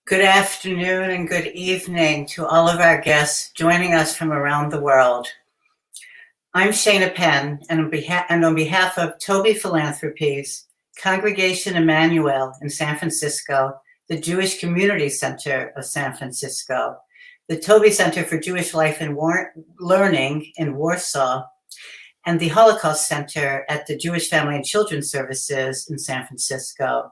Good afternoon and good evening to all of our guests joining us from around the world. I'm Shana Penn, and on behalf of Taube Philanthropies, Congregation Emanu-El in San Francisco, the Jewish Community Center of San Francisco, the Tobe Center for Jewish Life and Learning in Warsaw, and the Holocaust Center at the Jewish Family and Children's Services in San Francisco.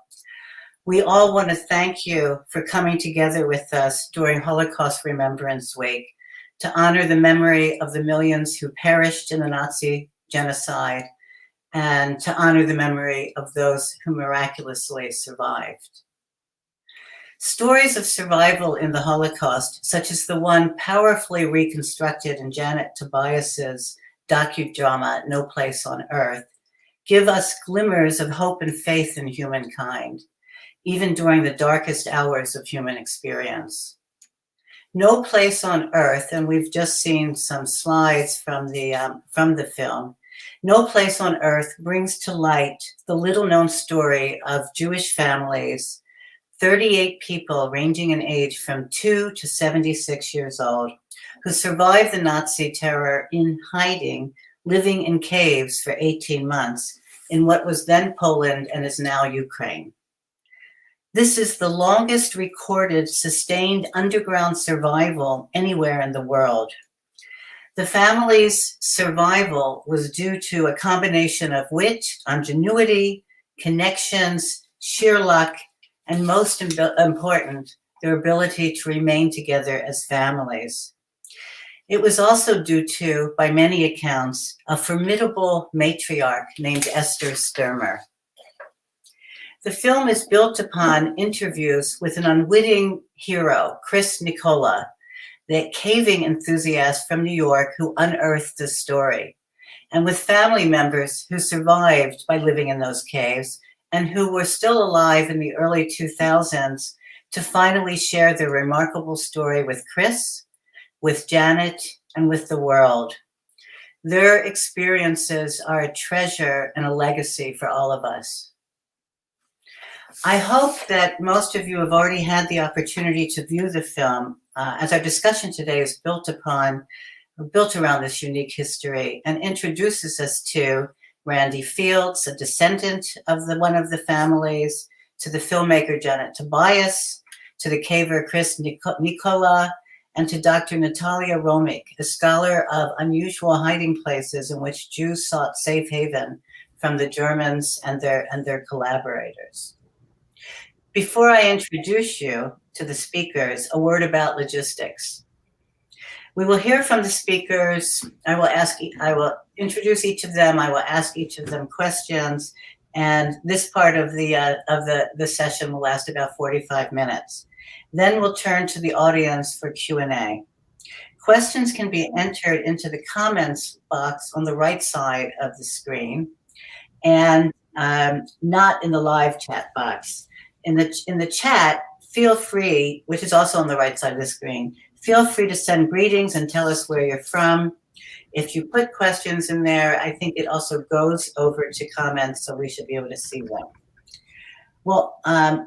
We all want to thank you for coming together with us during Holocaust Remembrance Week to honor the memory of the millions who perished in the Nazi genocide and to honor the memory of those who miraculously survived. Stories of survival in the Holocaust, such as the one powerfully reconstructed in Janet Tobias's docudrama, No Place on Earth, give us glimmers of hope and faith in humankind, even during the darkest hours of human experience. No Place on Earth, and we've just seen some slides from the film, No Place on Earth brings to light the little-known story of Jewish families, 38 people ranging in age from 2 to 76 years old, who survived the Nazi terror in hiding, living in caves for 18 months in what was then Poland and is now Ukraine. This is the longest recorded sustained underground survival anywhere in the world. The family's survival was due to a combination of wit, ingenuity, connections, sheer luck, and most important, their ability to remain together as families. It was also due to, by many accounts, a formidable matriarch named Esther Sturmer. The film is built upon interviews with an unwitting hero, Nicola, the caving enthusiast from New York who unearthed the story, and with family members who survived by living in those caves and who were still alive in the early 2000s to finally share their remarkable story with Chris, with Janet, and with the world. Their experiences are a treasure and a legacy for all of us. I hope that most of you have already had the opportunity to view the film, as our discussion today is built around this unique history and introduces us to Randi Fields, a descendant of one of the families, to the filmmaker Janet Tobias, to the caver Nicola, and to Dr. Natalia Romik, a scholar of unusual hiding places in which Jews sought safe haven from the Germans and their collaborators. Before I introduce you to the speakers, a word about logistics. We will hear from the speakers. I will introduce each of them. I will ask each of them questions, and this part of the session will last about 45 minutes. Then we'll turn to the audience for Q&A. Questions can be entered into the comments box on the right side of the screen, and not in the live chat box. In the chat, feel free, which is also on the right side of the screen, feel free to send greetings and tell us where you're from. If you put questions in there, I think it also goes over to comments, so we should be able to see them. Well,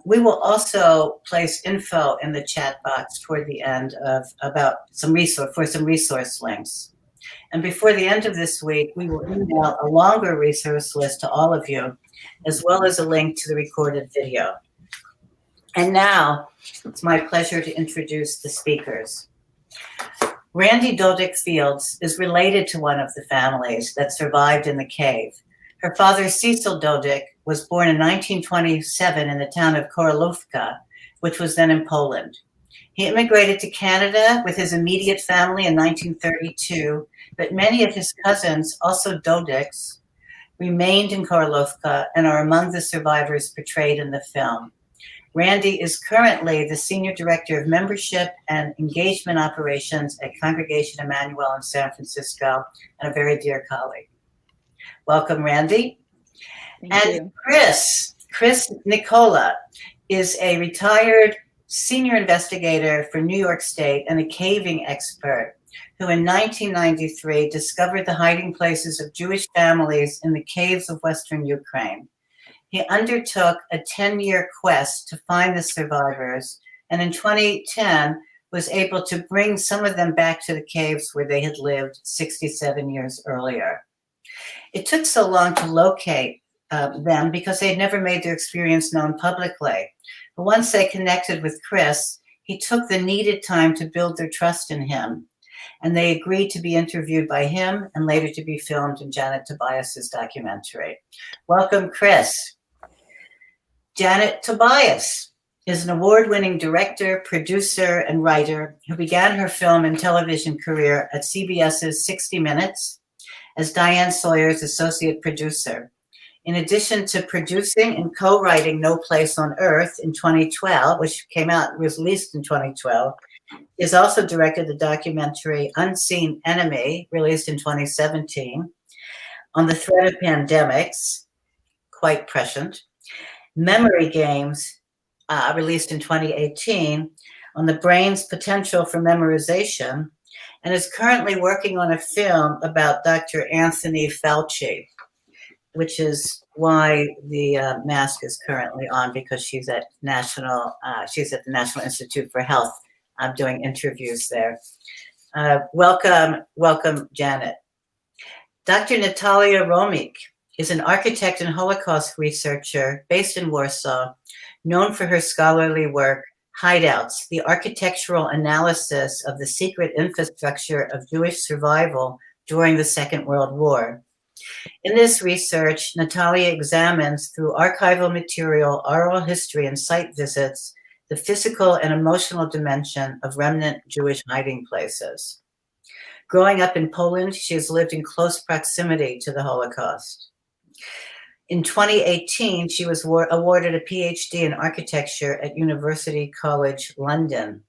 we will also place info in the chat box toward the end about some resource links. And before the end of this week, we will email a longer resource list to all of you, as well as a link to the recorded video. And now, it's my pleasure to introduce the speakers. Randi Fields is related to one of the families that survived in the cave. Her father, Cecil Dodik, was born in 1927 in the town of Korolówka, which was then in Poland. He immigrated to Canada with his immediate family in 1932, but many of his cousins, also Dodiks, remained in Korolówka and are among the survivors portrayed in the film. Randi is currently the Senior Director of Membership and Engagement Operations at Congregation Emanu-El in San Francisco, and a very dear colleague. Welcome, Randi. Thank you. Chris Nicola is a retired senior investigator for New York State and a caving expert who in 1993 discovered the hiding places of Jewish families in the caves of Western Ukraine. He undertook a 10-year quest to find the survivors and in 2010 was able to bring some of them back to the caves where they had lived 67 years earlier. It took so long to locate them because they had never made their experience known publicly. But once they connected with Chris, he took the needed time to build their trust in him. And they agreed to be interviewed by him and later to be filmed in Janet Tobias's documentary. Welcome, Chris. Janet Tobias is an award-winning director, producer, and writer who began her film and television career at CBS's 60 Minutes as Diane Sawyer's associate producer. In addition to producing and co-writing No Place on Earth in 2012, which was released in 2012, he has also directed the documentary Unseen Enemy, released in 2017, On the Threat of Pandemics, quite prescient, Memory Games, released in 2018, on the brain's potential for memorization, and is currently working on a film about Dr. Anthony Fauci, which is why the mask is currently on, because she's at the National Institute for Health. I'm doing interviews there. Welcome, Janet. Dr. Natalia Romik is an architect and Holocaust researcher based in Warsaw, known for her scholarly work, Hideouts, the architectural analysis of the secret infrastructure of Jewish survival during the Second World War. In this research, Natalia examines through archival material, oral history, and site visits the physical and emotional dimension of remnant Jewish hiding places. Growing up in Poland, she has lived in close proximity to the Holocaust. In 2018, she was awarded a PhD in architecture at University College London.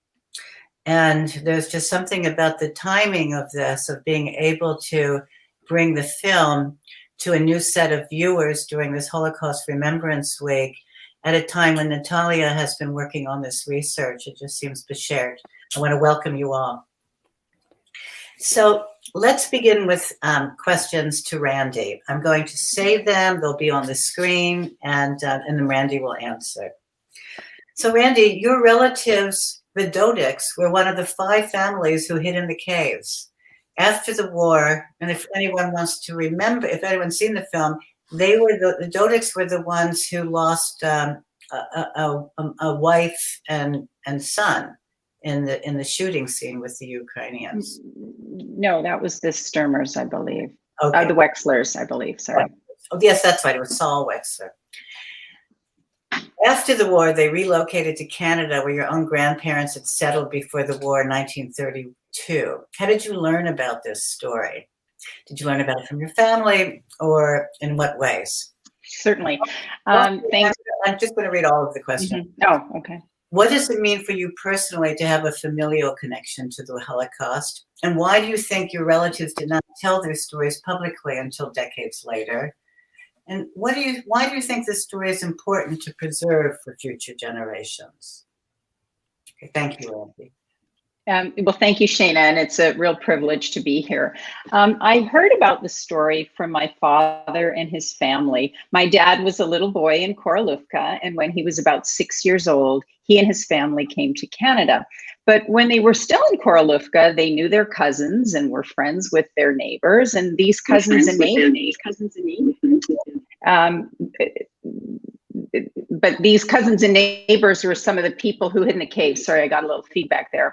And there's just something about the timing of this, of being able to bring the film to a new set of viewers during this Holocaust Remembrance Week, at a time when Natalia has been working on this research. It just seems beshared. I want to welcome you all. So let's begin with questions to Randi. I'm going to say them, they'll be on the screen, and then Randi will answer. So Randi, your relatives, the Dodiks, were one of the 5 families who hid in the caves. After the war, and if anyone wants to remember, if anyone's seen the film, the Dodiks were the ones who lost a wife and son in the shooting scene with the Ukrainians. No, that was the Sturmers, I believe. Okay. The Wexlers, I believe. Sorry. Oh, yes, that's right. It was Saul Wexler. After the war, they relocated to Canada, where your own grandparents had settled before the war in 1932. How did you learn about this story? Did you learn about it from your family, or in what ways? Certainly. Thanks. I'm just going to read all of the questions. Mm-hmm. Oh, okay. What does it mean for you personally to have a familial connection to the Holocaust? And why do you think your relatives did not tell their stories publicly until decades later? And why do you think this story is important to preserve for future generations? Okay, thank you, Randi. Well, thank you, Shana, and it's a real privilege to be here. I heard about the story from my father and his family. My dad was a little boy in Koroluvka, and when he was about 6 years old, he and his family came to Canada. But when they were still in Koroluvka, they knew their cousins and were friends with their neighbors, and these cousins and neighbors. But these cousins and neighbors were some of the people who hid in the cave. Sorry, I got a little feedback there.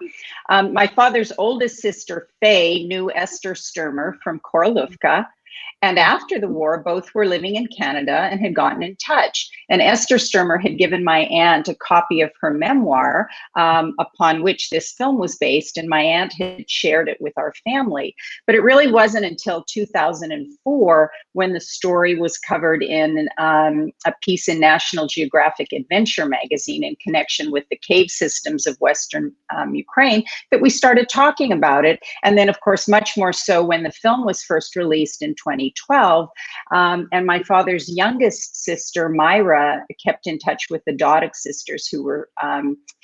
My father's oldest sister, Faye, knew Esther Sturmer from Koroluvka. And after the war, both were living in Canada and had gotten in touch. And Esther Sturmer had given my aunt a copy of her memoir, upon which this film was based, and my aunt had shared it with our family. But it really wasn't until 2004 when the story was covered in a piece in National Geographic Adventure magazine in connection with the cave systems of Western Ukraine that we started talking about it. And then, of course, much more so when the film was first released in 2012. And my father's youngest sister, Myra, kept in touch with the Dodik sisters who were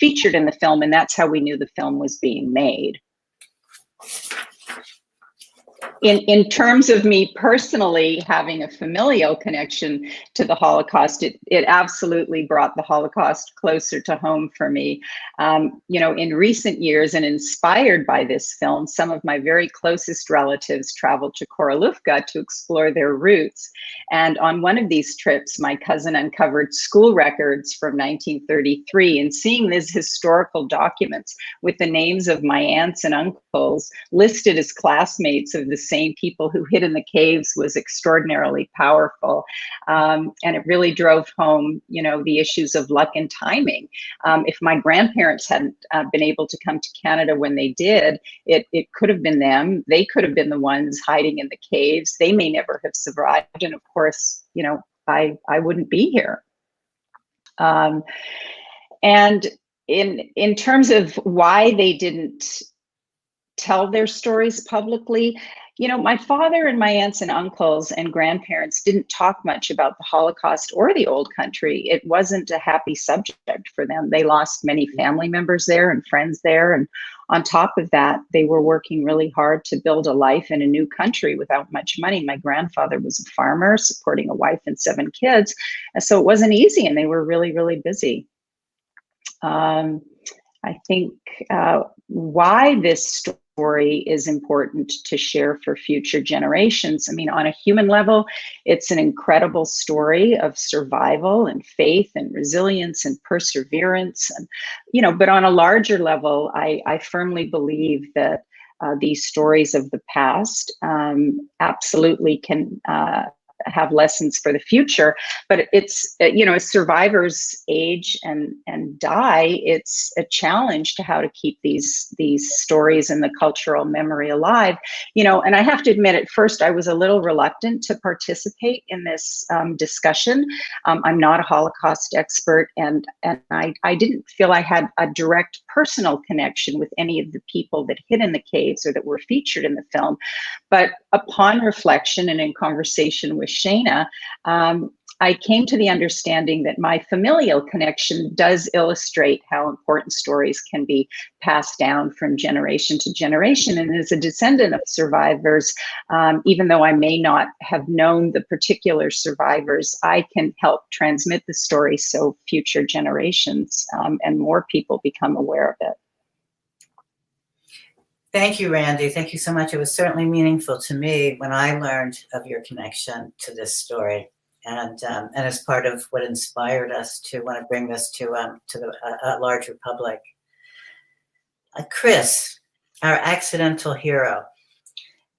featured in the film. And that's how we knew the film was being made. In terms of me personally having a familial connection to the Holocaust, it absolutely brought the Holocaust closer to home for me. In recent years, and inspired by this film, some of my very closest relatives traveled to Koroluvka to explore their roots. And on one of these trips, my cousin uncovered school records from 1933, and seeing these historical documents with the names of my aunts and uncles listed as classmates of the same people who hid in the caves was extraordinarily powerful. And it really drove home, the issues of luck and timing. If my grandparents hadn't been able to come to Canada when they did, it could have been them. They could have been the ones hiding in the caves. They may never have survived. And of course, I wouldn't be here. And in terms of why they didn't tell their stories publicly, my father and my aunts and uncles and grandparents didn't talk much about the Holocaust or the old country. It wasn't a happy subject for them. They lost many family members there and friends there. And on top of that, they were working really hard to build a life in a new country without much money. My grandfather was a farmer supporting a wife and 7 kids. And so it wasn't easy, and they were really, really busy. I think why this story is important to share for future generations. I mean, on a human level, it's an incredible story of survival and faith and resilience and perseverance. And, but on a larger level, I firmly believe that these stories of the past absolutely can have lessons for the future, but it's, as survivors age and die, it's a challenge to how to keep these stories and the cultural memory alive. And I have to admit, at first I was a little reluctant to participate in this discussion. I'm not a Holocaust expert, and I didn't feel I had a direct personal connection with any of the people that hid in the caves or that were featured in the film. But upon reflection and in conversation with Shana, I came to the understanding that my familial connection does illustrate how important stories can be passed down from generation to generation. And as a descendant of survivors, even though I may not have known the particular survivors, I can help transmit the story so future generations and more people become aware of it. Thank you, Randi. Thank you so much. It was certainly meaningful to me when I learned of your connection to this story, and as part of what inspired us to want to bring this to the larger public. Chris, our accidental hero,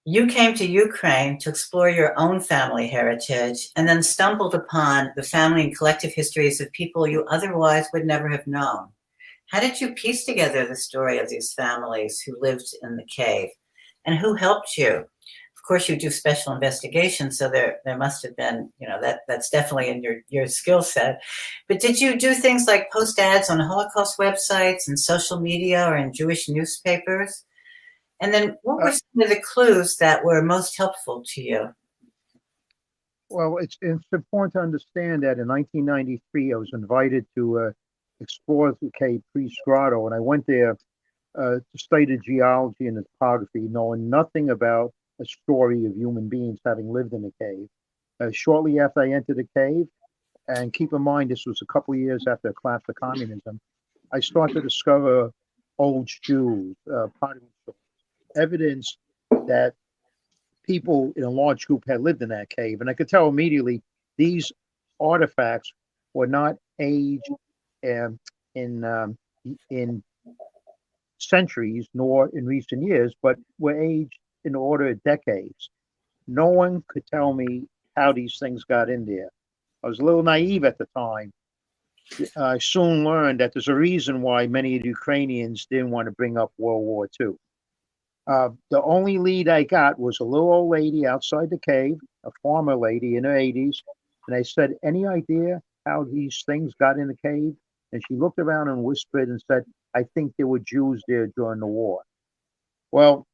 you came to Ukraine to explore your own family heritage and then stumbled upon the family and collective histories of people you otherwise would never have known. How did you piece together the story of these families who lived in the cave, and who helped you? Of course, you do special investigations, so there must have been, that's definitely in your skill set. But did you do things like post ads on Holocaust websites and social media or in Jewish newspapers? And then what were some of the clues that were most helpful to you? Well, it's important to understand that in 1993, I was invited to explore the cave pre-Grotto, and I went there to study the geology and the topography, knowing nothing about a story of human beings having lived in the cave. Shortly after I entered the cave, and keep in mind this was a couple of years after the collapse of communism, I started to discover old Jews, pottery stores, evidence that people in a large group had lived in that cave. And I could tell immediately these artifacts were not aged in centuries nor in recent years, but were aged in order of decades. No one could tell me how these things got in there. I was a little naive at the time. I soon learned that there's a reason why many of the Ukrainians didn't want to bring up World War II. The only lead I got was a little old lady outside the cave, a farmer lady in her 80s. And I said, any idea how these things got in the cave? And she looked around and whispered and said, I think there were Jews there during the war. Well,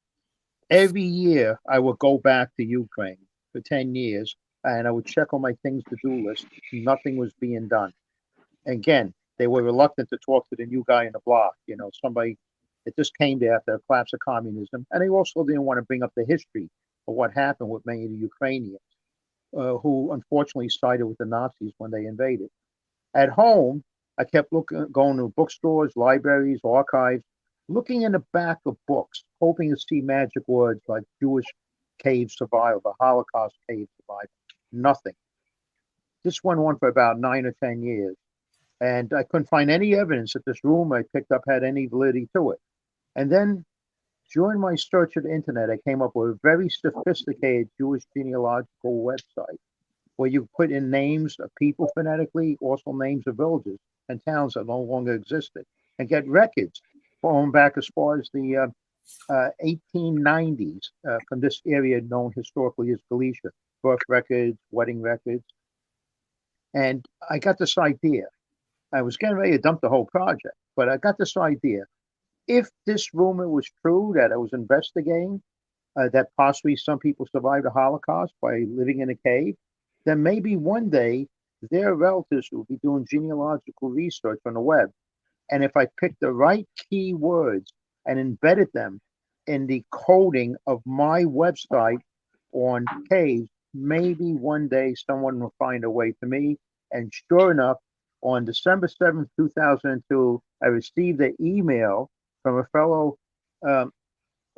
every year I would go back to Ukraine for 10 years and I would check on my things to do list. Nothing was being done. Again, they were reluctant to talk to the new guy in the block, somebody that just came there after the collapse of communism. And they also didn't want to bring up the history of what happened with many of the Ukrainians who unfortunately sided with the Nazis when they invaded. At home, I kept going to bookstores, libraries, archives, looking in the back of books, hoping to see magic words like Jewish cave survival, Holocaust cave survival. Nothing. This went on for about 9 or 10 years, and I couldn't find any evidence that this rumor I picked up had any validity to it. And then during my search of the internet, I came up with a very sophisticated Jewish genealogical website where you put in names of people phonetically, also names of villages and towns that no longer existed, and get records going back as far as the 1890s from this area known historically as Galicia, birth records, wedding records. And I got this idea. I was getting ready to dump the whole project, but I got this idea. If this rumor was true that I was investigating, that possibly some people survived the Holocaust by living in a cave, then maybe one day their relatives will be doing genealogical research on the web. And if I picked the right keywords and embedded them in the coding of my website on caves, maybe one day someone will find a way to me. And sure enough, on December 7th, 2002, I received an email from a fellow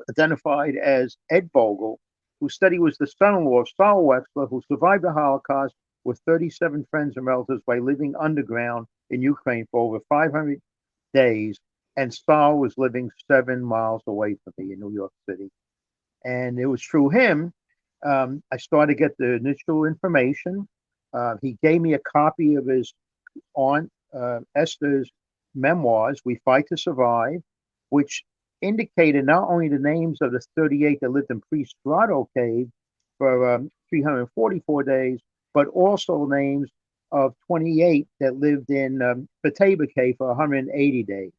identified as Ed Bogle, who said he was the son-in-law of Saul Wexler, who survived the Holocaust with 37 friends and relatives by living underground in Ukraine for over 500 days. And Saul was living 7 miles away from me in New York City. And it was through him, I started to get the initial information. He gave me a copy of his aunt Esther's memoirs, We Fight to Survive, which indicated not only the names of the 38 that lived in Priest Grotto Cave for 344 days, but also names of 28 that lived in Bataba Cave for 180 days.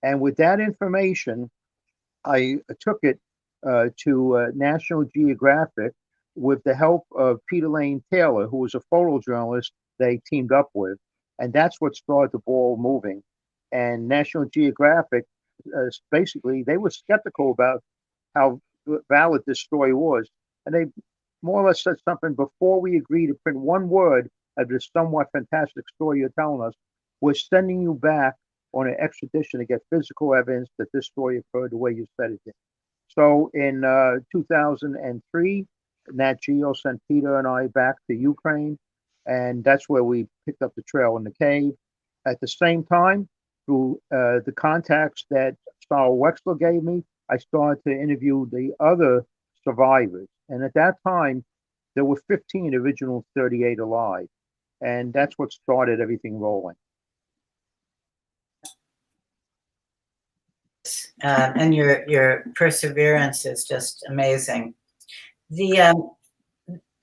And with that information, I took it to National Geographic with the help of Peter Lane Taylor, who was a photojournalist they teamed up with. And that's what started the ball moving. And National Geographic, basically, they were skeptical about how valid this story was. And they more or less said something: before we agree to print one word of this somewhat fantastic story you're telling us, we're sending you back on an extradition to get physical evidence that this story occurred the way you said it did. So in 2003, Nat Geo sent Peter and I back to Ukraine, and that's where we picked up the trail in the cave. At the same time, through the contacts that Saul Wexler gave me, I started to interview the other survivors. And at that time, there were 15 original 38 alive. And that's what started everything rolling. And your perseverance is just amazing. You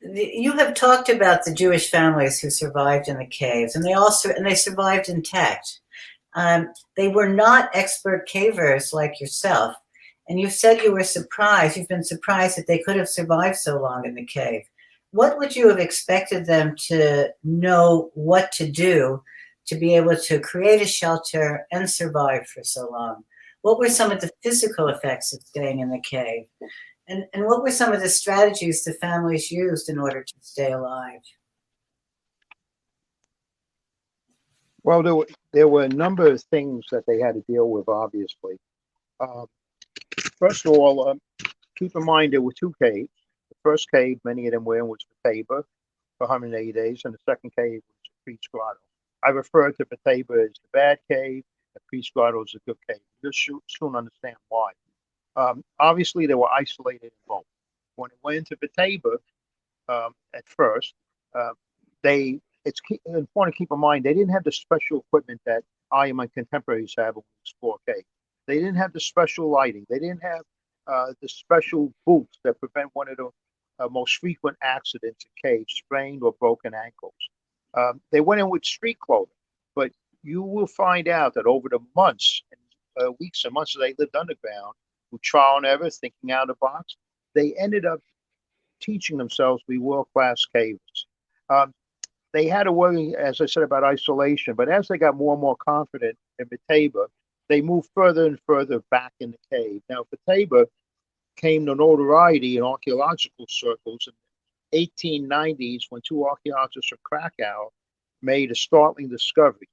have talked about the Jewish families who survived in the caves, and they survived intact. They were not expert cavers like yourself, and you said you were surprised. You've been surprised that they could have survived so long in the cave. What would you have expected them to know what to do to be able to create a shelter and survive for so long? What were some of the physical effects of staying in the cave? And what were some of the strategies the families used in order to stay alive? Well, there were a number of things that they had to deal with, obviously. First of all, keep in mind there were two caves. The first cave, many of them were in, was Bataba for 180 days, and the second cave was Priest Grotto. I refer to Bataba as the bad cave, and Priest Grotto is a good cave. You'll soon understand why. Obviously, they were isolated in both. When it went into Bataba, at first, it's important to keep in mind they didn't have the special equipment that I and my contemporaries have when we explore caves. They didn't have the special lighting. They didn't have the special boots that prevent one of the most frequent accidents in caves, sprained or broken ankles. They went in with street clothing, but you will find out that over the months, weeks and months that they lived underground, through trial and error, thinking out of the box, they ended up teaching themselves to be world-class cavers. They had to worry, as I said, about isolation, but as they got more and more confident in Bataba, they moved further and further back in the cave. Now, Bataba, came to notoriety in archaeological circles in the 1890s when two archaeologists from Krakow made a startling discovery,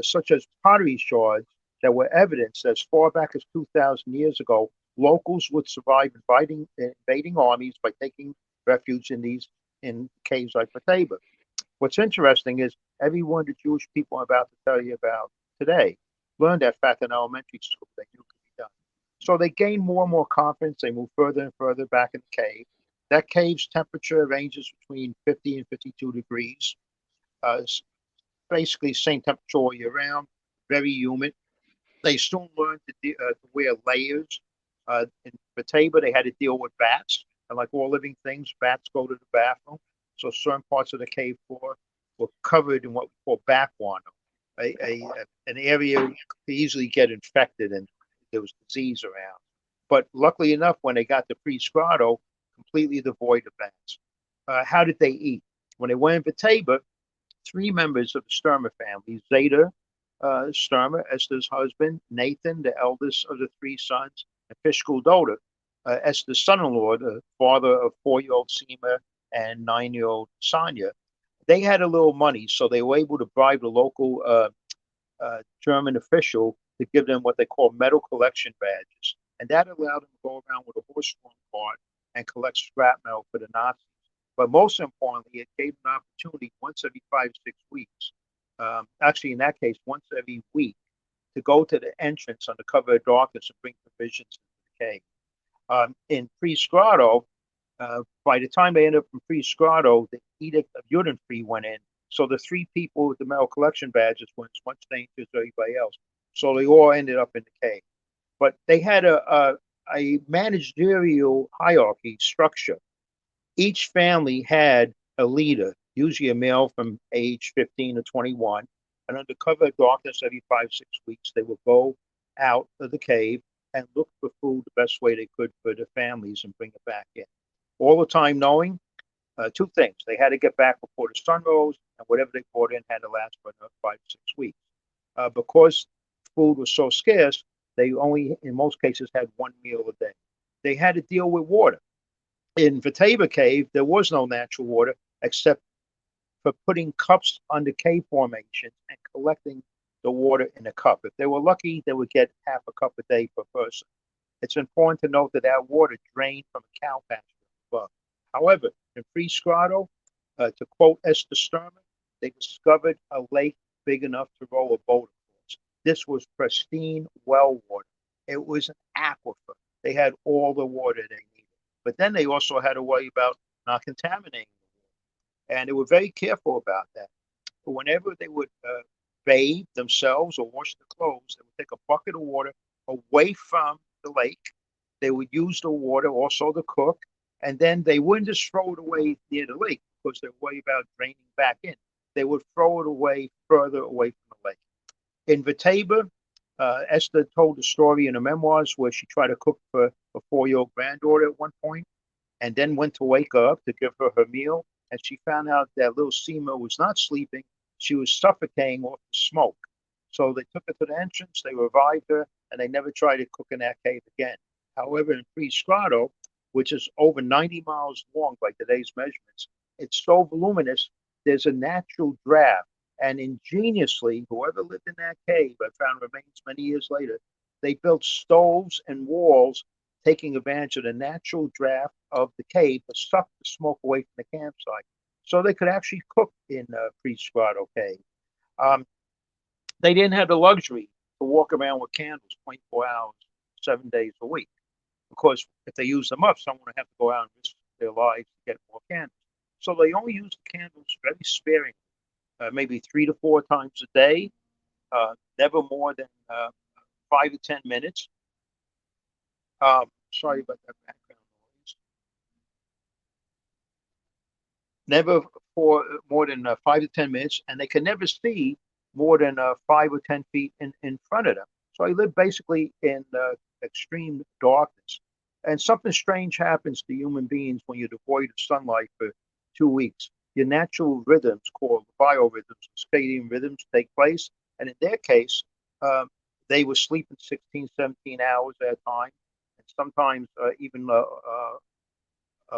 such as pottery shards that were evidence that as far back as 2,000 years ago, locals would survive invading armies by taking refuge in caves like Taube. What's interesting is every one of the Jewish people I'm about to tell you about today learned that fact in elementary school. They knew it could be done. So they gained more and more confidence. They moved further and further back in the cave. That cave's temperature ranges between 50 and 52 degrees. It's basically same temperature all year round, very humid. They soon learned to wear layers. In Batavia, they had to deal with bats. And like all living things, bats go to the bathroom. So certain parts of the cave floor were covered in what we call bat guano, an area you could easily get infected and there was disease around. But luckily enough, when they got to pre-Scrado, completely devoid of bats. How did they eat? When they went in Batavia, three members of the Sturmer family, Zeta Sturmer, Esther's husband, Nathan, the eldest of the three sons, and Fishkul Doda, Esther's son-in-law, the father of 4-year-old Seema and 9-year-old Sonia. They had a little money, so they were able to bribe the local German official to give them what they call metal collection badges. And that allowed them to go around with a horse-drawn cart and collect scrap metal for the Nazis. But most importantly, it gave them an opportunity once every 5 to 6 weeks, actually in that case, once every week, to go to the entrance under cover of darkness and bring provisions to the cave. In pre-Scrado, by the time they ended up in pre-Scrado, the Edict of Judenfried went in. So the three people with the metal collection badges were as much danger as everybody else. So they all ended up in the cave. But they had a managerial hierarchy structure. Each family had a leader, usually a male from age 15 to 21. And under cover of darkness, every 5 6 weeks, they would go out of the cave and look for food the best way they could for their families and bring it back in. All the time knowing two things. They had to get back before the sun rose, and whatever they brought in had to last for another 5 6 weeks. Because food was so scarce, they only, in most cases, had one meal a day. They had to deal with water. In Vatava Cave, there was no natural water except for putting cups under cave formations and collecting the water in a cup. If they were lucky, they would get half a cup a day per person. It's important to note that that water drained from a cow pasture above. However, in pre-Scrado, to quote Esther Sturmer, they discovered a lake big enough to row a boat across. This was pristine well water. It was an aquifer. They had all the water they needed. But then they also had to worry about not contaminating the water. And they were very careful about that. But whenever they would bathe themselves or wash their clothes, they would take a bucket of water away from the lake. They would use the water also to cook. And then they wouldn't just throw it away near the lake because they worry about draining back in. They would throw it away further away from the lake. In Vataba, Esther told the story in her memoirs where she tried to cook for a 4-year-old granddaughter at one point and then went to wake her up to give her her meal. And she found out that little Seema was not sleeping. She was suffocating off the smoke. So they took her to the entrance, they revived her, and they never tried to cook in that cave again. However, in Pre-Scrado, which is over 90 miles long by today's measurements, it's so voluminous, there's a natural draft. And ingeniously, whoever lived in that cave, I found remains many years later, they built stoves and walls taking advantage of the natural draft of the cave to suck the smoke away from the campsite. So they could actually cook in Pre-Scrado cave. They didn't have the luxury to walk around with candles 24 hours, 7 days a week. Because if they use them up, someone would have to go out and risk their lives to get more candles. So they only use the candles very sparingly, maybe 3 to 4 times a day, never more than 5 to 10 minutes. Sorry about that background noise. Never for more than 5 to 10 minutes, and they can never see more than 5 or 10 feet in front of them. So I live basically in extreme darkness. And something strange happens to human beings when you're devoid of sunlight for 2 weeks. Your natural rhythms, called biorhythms, circadian rhythms, take place. And in their case, they were sleeping 16, 17 hours at a time. And sometimes even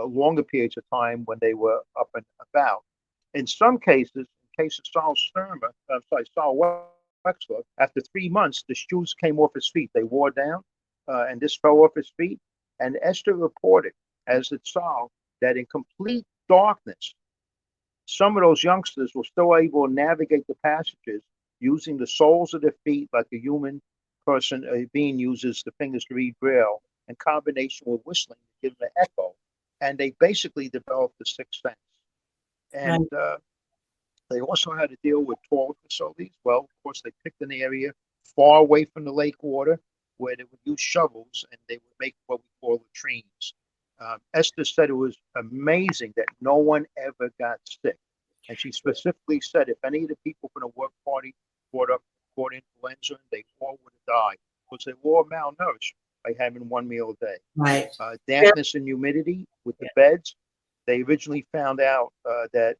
longer periods of time when they were up and about. In some cases, in case of Saul Wexler, after 3 months, the shoes came off his feet. They wore down, and this fell off his feet. And Esther reported, as did Saul, that in complete darkness, some of those youngsters were still able to navigate the passages using the soles of their feet like a human person, a being uses the fingers to read Braille, in combination with whistling to give them an echo. And they basically developed the sixth sense. And they also had to deal with toilet facilities. Well, of course, they picked an area far away from the lake water where they would use shovels and they would make what we call latrines. Esther said it was amazing that no one ever got sick. And she specifically said if any of the people from the work party caught influenza, they all would have died because they were all malnourished by having one meal a day. Right. Dampness and humidity with the beds. They originally found out that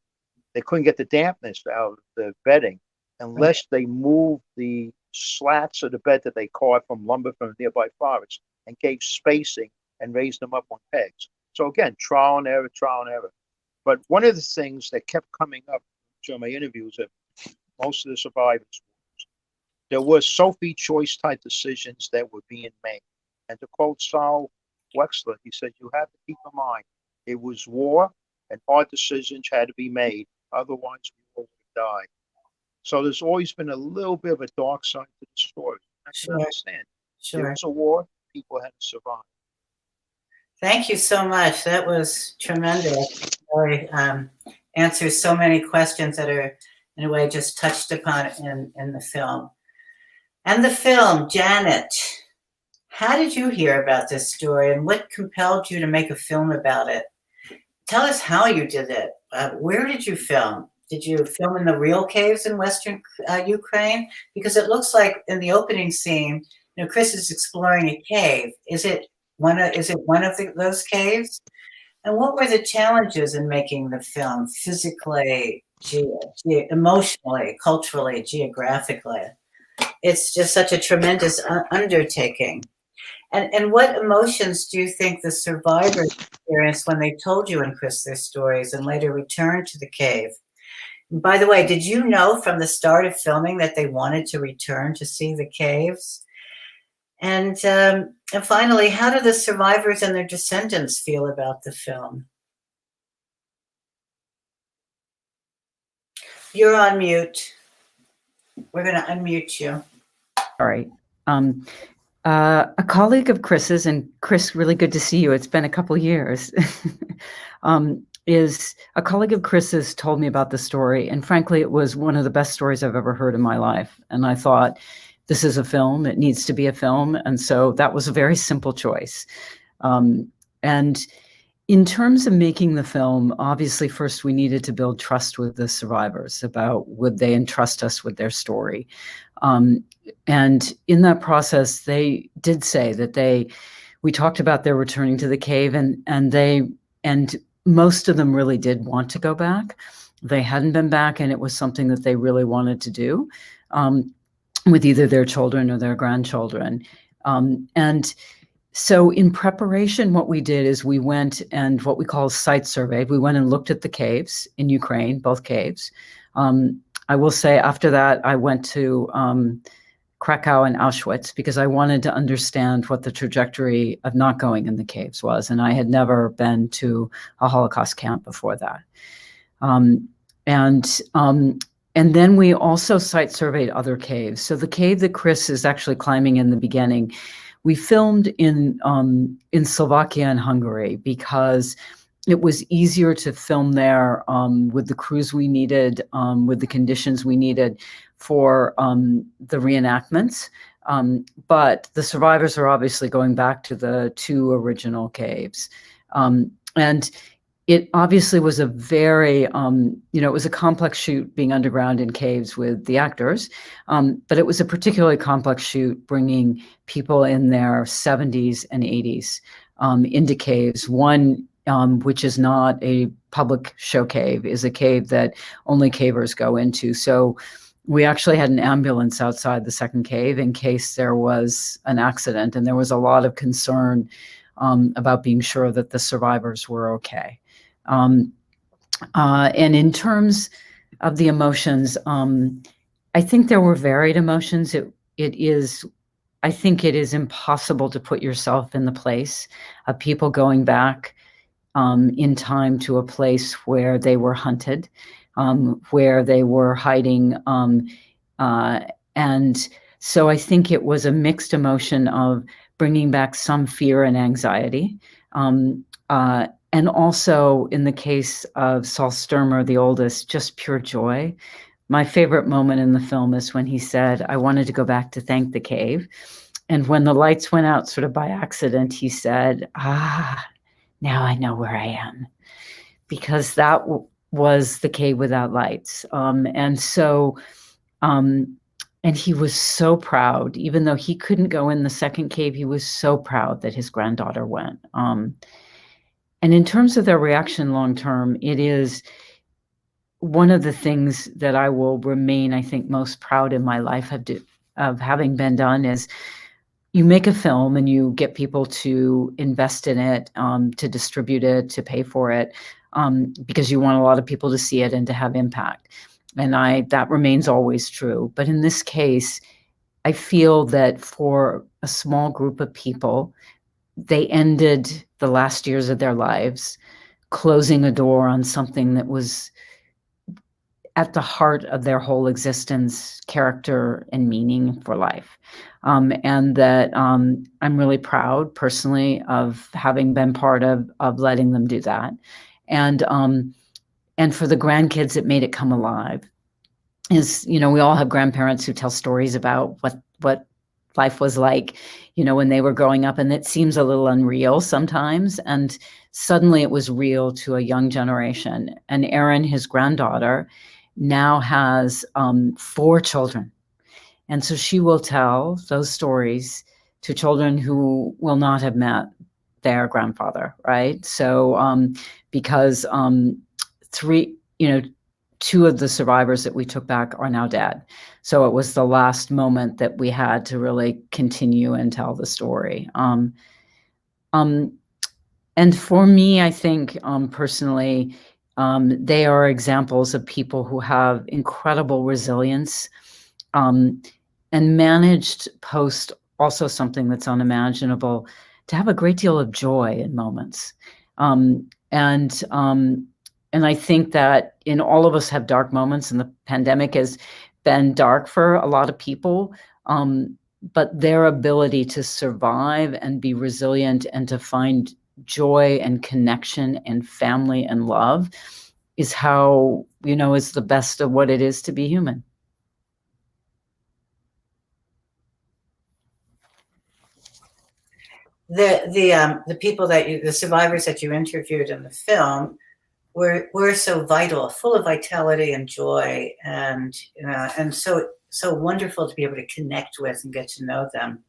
they couldn't get the dampness out of the bedding unless they moved the slats of the bed that they carved from lumber from nearby forests and gave spacing and raised them up on pegs. So again, trial and error. But one of the things that kept coming up during my interviews of most of the survivors, there were Sophie choice type decisions that were being made. And to quote Saul Wexler, he said, you have to keep in mind, it was war and hard decisions had to be made. Otherwise, we all would have died. So there's always been a little bit of a dark side to the story. I can understand. There was a war, people had to survive. Thank you so much. That was tremendous. Really answers so many questions that are, in a way, just touched upon in the film. And the film, Janet. How did you hear about this story and what compelled you to make a film about it? Tell us how you did it. Where did you film? Did you film in the real caves in Western Ukraine? Because it looks like in the opening scene, Chris is exploring a cave. Is it one of those caves? And what were the challenges in making the film physically, emotionally, culturally, geographically? It's just such a tremendous undertaking. And what emotions do you think the survivors experienced when they told you and Chris their stories and later returned to the cave? And by the way, did you know from the start of filming that they wanted to return to see the caves? And finally, how do the survivors and their descendants feel about the film? You're on mute. We're going to unmute you. All right. A colleague of Chris's, and Chris, really good to see you. It's been a couple years. Is a colleague of Chris's told me about the story, and frankly, it was one of the best stories I've ever heard in my life. And I thought, this is a film. It needs to be a film, and so that was a very simple choice. And in terms of making the film, obviously, first we needed to build trust with the survivors about would they entrust us with their story. And in that process, they did say that we talked about their returning to the cave, and most of them really did want to go back. They hadn't been back, and it was something that they really wanted to do with either their children or their grandchildren. And so in preparation, what we did is we went and what we call site survey. We went and looked at the caves in Ukraine, both caves. I will say after that, I went to Krakow and Auschwitz because I wanted to understand what the trajectory of not going in the caves was. And I had never been to a Holocaust camp before that. And then we also site surveyed other caves. So the cave that Chris is actually climbing in the beginning, we filmed in Slovakia and Hungary because it was easier to film there with the crews we needed, with the conditions we needed for the reenactments. But the survivors are obviously going back to the two original caves. And it obviously was a very, it was a complex shoot being underground in caves with the actors, but it was a particularly complex shoot bringing people in their 70s and 80s into caves. One, which is not a public show cave, is a cave that only cavers go into. So We actually had an ambulance outside the second cave in case there was an accident, and there was a lot of concern about being sure that the survivors were okay. And in terms of the emotions, I think there were varied emotions. I think it is impossible to put yourself in the place of people going back in time to a place where they were hunted, where they were hiding. And so I think it was a mixed emotion of bringing back some fear and anxiety. And also in the case of Saul Sturmer, the oldest, just pure joy. My favorite moment in the film is when he said, I wanted to go back to thank the cave. And when the lights went out sort of by accident, he said, now I know where I am. Because that was the cave without lights. And he was so proud, even though he couldn't go in the second cave, he was so proud that his granddaughter went. And in terms of their reaction long-term, it is one of the things that I will remain, I think, most proud in my life of having been done is you make a film and you get people to invest in it, to distribute it, to pay for it, because you want a lot of people to see it and to have impact. And that remains always true. But in this case, I feel that for a small group of people, they ended the last years of their lives closing a door on something that was at the heart of their whole existence, character, and meaning for life. And that I'm really proud personally of having been part of letting them do that. And for the grandkids, it made it come alive. We all have grandparents who tell stories about what life was like, when they were growing up, and it seems a little unreal sometimes. And suddenly it was real to a young generation. And Erin, his granddaughter, now has 4 children. And so she will tell those stories to children who will not have met their grandfather, right? So because 2 of the survivors that we took back are now dead. So it was the last moment that we had to really continue and tell the story. And for me, I think personally, they are examples of people who have incredible resilience and managed post also something that's unimaginable, to have a great deal of joy in moments. And I think that all of us have dark moments, and the pandemic has been dark for a lot of people. But their ability to survive and be resilient and to find joy and connection and family and love is how, is the best of what it is to be human. The people the survivors that you interviewed in the film were so vital, full of vitality and joy, and so wonderful to be able to connect with and get to know them.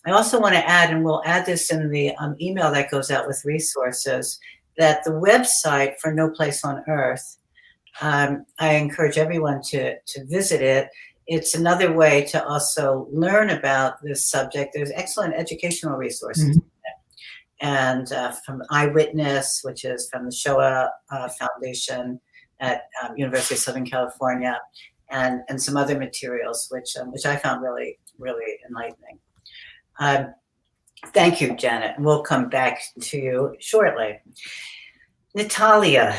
I also want to add, and we'll add this in the email that goes out with resources, that the website for No Place on Earth, I encourage everyone to visit it. It's another way to also learn about this subject. There's excellent educational resources. Mm-hmm. And from Eyewitness, which is from the HaShoah Foundation at University of Southern California, and some other materials, which I found really, really enlightening. Thank you, Janet. We'll come back to you shortly. Natalia,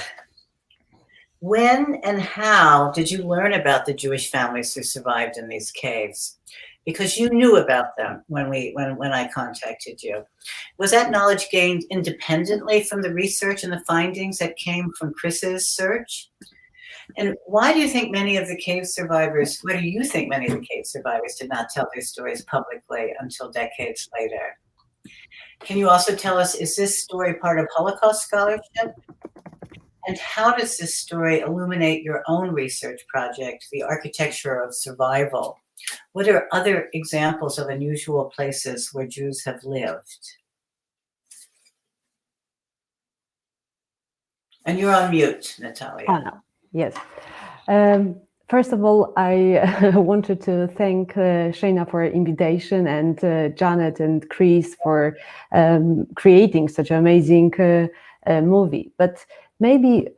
when and how did you learn about the Jewish families who survived in these caves? Because you knew about them when I contacted you. Was that knowledge gained independently from the research and the findings that came from Chris's search? And why do you think many of the cave survivors did not tell their stories publicly until decades later? Can you also tell us, is this story part of Holocaust scholarship? And how does this story illuminate your own research project, The Architecture of Survival? What are other examples of unusual places where Jews have lived? And you're on mute, Natalia. Oh, no. Yes. First of all, I wanted to thank Shana for her invitation, and Janet and Chris for creating such an amazing movie. But maybe,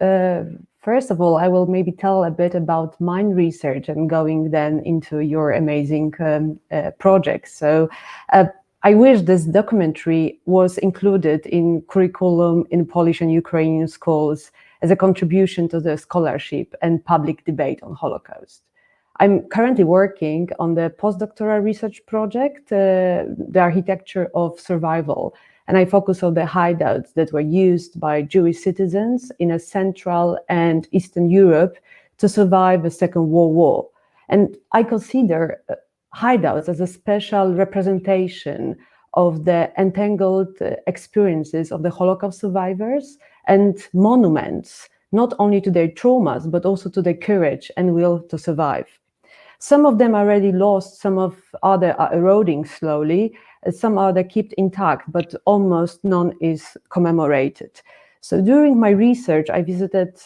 first of all, I will maybe tell a bit about my research and going then into your amazing project. So I wish this documentary was included in curriculum in Polish and Ukrainian schools as a contribution to the scholarship and public debate on Holocaust. I'm currently working on the postdoctoral research project, the architecture of survival, and I focus on the hideouts that were used by Jewish citizens in Central and Eastern Europe to survive the Second World War. And I consider hideouts as a special representation of the entangled experiences of the Holocaust survivors and monuments, not only to their traumas, but also to their courage and will to survive. Some of them are already lost, some of others are eroding slowly, some are kept intact, but almost none is commemorated. So during my research, I visited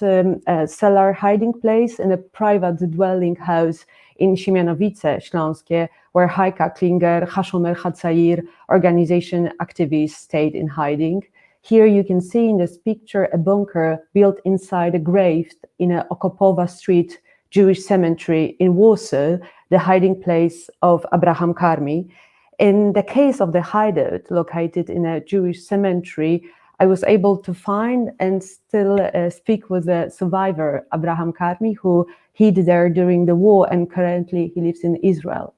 a cellar hiding place in a private dwelling house in Siemianowice, Śląskie, where Heike Klinger, HaShoah Hatzair organization activists stayed in hiding. Here you can see in this picture a bunker built inside a grave in a Okopowa Street Jewish cemetery in Warsaw, the hiding place of Abraham Karmi. In the case of the hideout located in a Jewish cemetery, I was able to find and still speak with the survivor, Abraham Karmi, who hid there during the war, and currently he lives in Israel.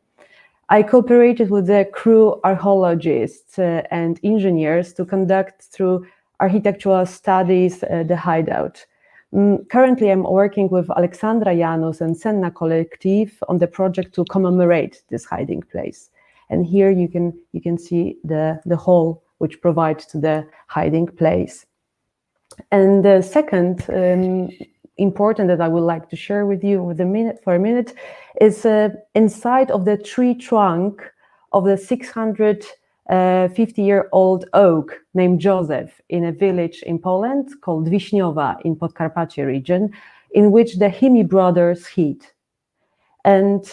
I cooperated with the crew archaeologists and engineers to conduct through architectural studies the hideout. Currently, I'm working with Aleksandra Janus and Senna Collective on the project to commemorate this hiding place. And here you can see the hall which provides to the hiding place. And the second important that I would like to share with you for a minute is inside of the tree trunk of the 650-year-old oak named Joseph in a village in Poland called Wiśniowa in Podkarpacie region, in which the Himi brothers hid. And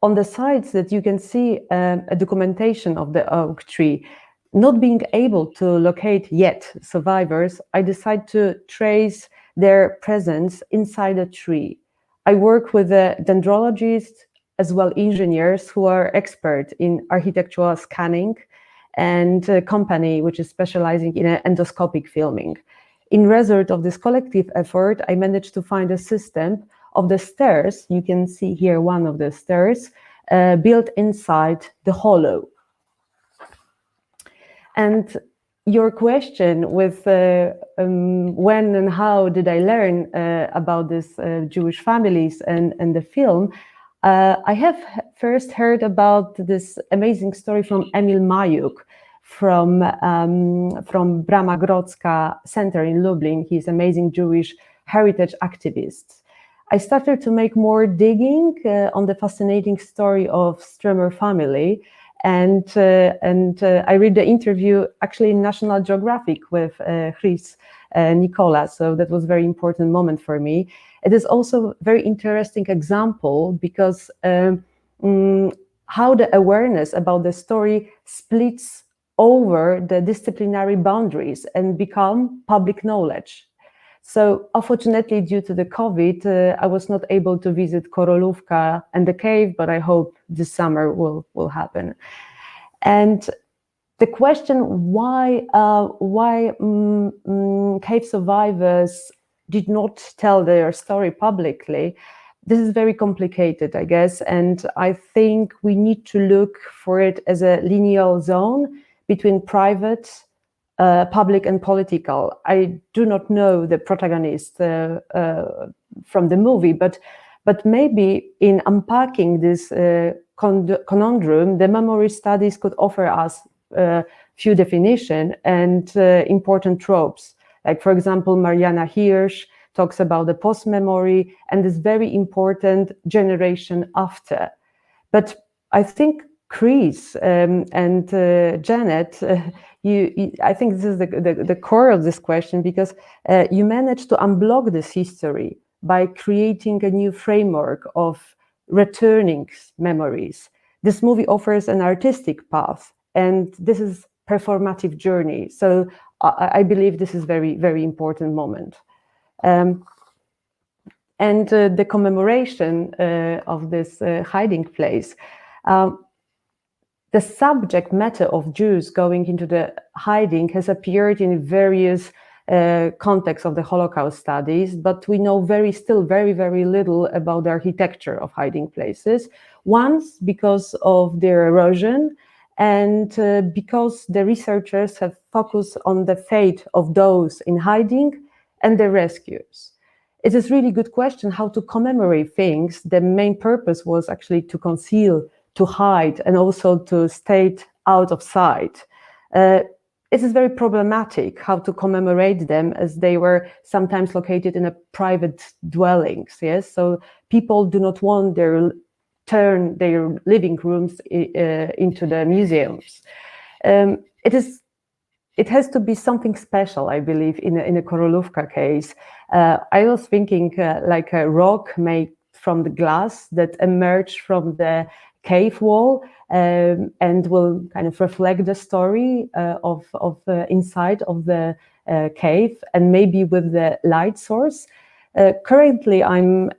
on the sides that you can see a documentation of the oak tree. Not being able to locate yet survivors, I decided to trace their presence inside a tree. I work with a dendrologist as well engineers who are expert in architectural scanning, and a company which is specializing in endoscopic filming. In result of this collective effort, I managed to find a system of the stairs. You can see here one of the stairs built inside the hollow. And your question with when and how did I learn about this Jewish families and the film, I have first heard about this amazing story from Emil Majuk from Brama Grodzka Center in Lublin. He's an amazing Jewish heritage activist. I started to make more digging on the fascinating story of Sturmer family. And I read the interview actually in National Geographic with Chris Nicola, so that was a very important moment for me. It is also a very interesting example because how the awareness about the story splits over the disciplinary boundaries and become public knowledge. So unfortunately, due to the COVID, I was not able to visit Korolówka and the cave, but I hope this summer will happen. And the question why cave survivors did not tell their story publicly, this is very complicated, I guess. And I think we need to look for it as a lineal zone between private, public and political. I do not know the protagonist from the movie, but maybe in unpacking this conundrum, the memory studies could offer us a few definitions and important tropes. Like, for example, Mariana Hirsch talks about the post-memory and this very important generation after. But I think Chris and Janet, I think this is the core of this question, because you managed to unblock this history by creating a new framework of returning memories. This movie offers an artistic path, and this is performative journey. So I believe this is very, very important moment. And the commemoration of this hiding place, the subject matter of Jews going into the hiding has appeared in various contexts of the Holocaust studies, but we know still very, very little about the architecture of hiding places. Once because of their erosion, and because the researchers have focused on the fate of those in hiding and the rescuers. It is really good question how to commemorate things. The main purpose was actually to conceal, to hide, and also to stay out of sight. It is very problematic how to commemorate them, as they were sometimes located in a private dwellings. Yes, so people do not want turn their living rooms into the museums. It has to be something special, I believe, in a Korolówka case. I was thinking like a rock made from the glass that emerged from the cave wall and will kind of reflect the story of inside of the cave, and maybe with the light source. Currently, I'm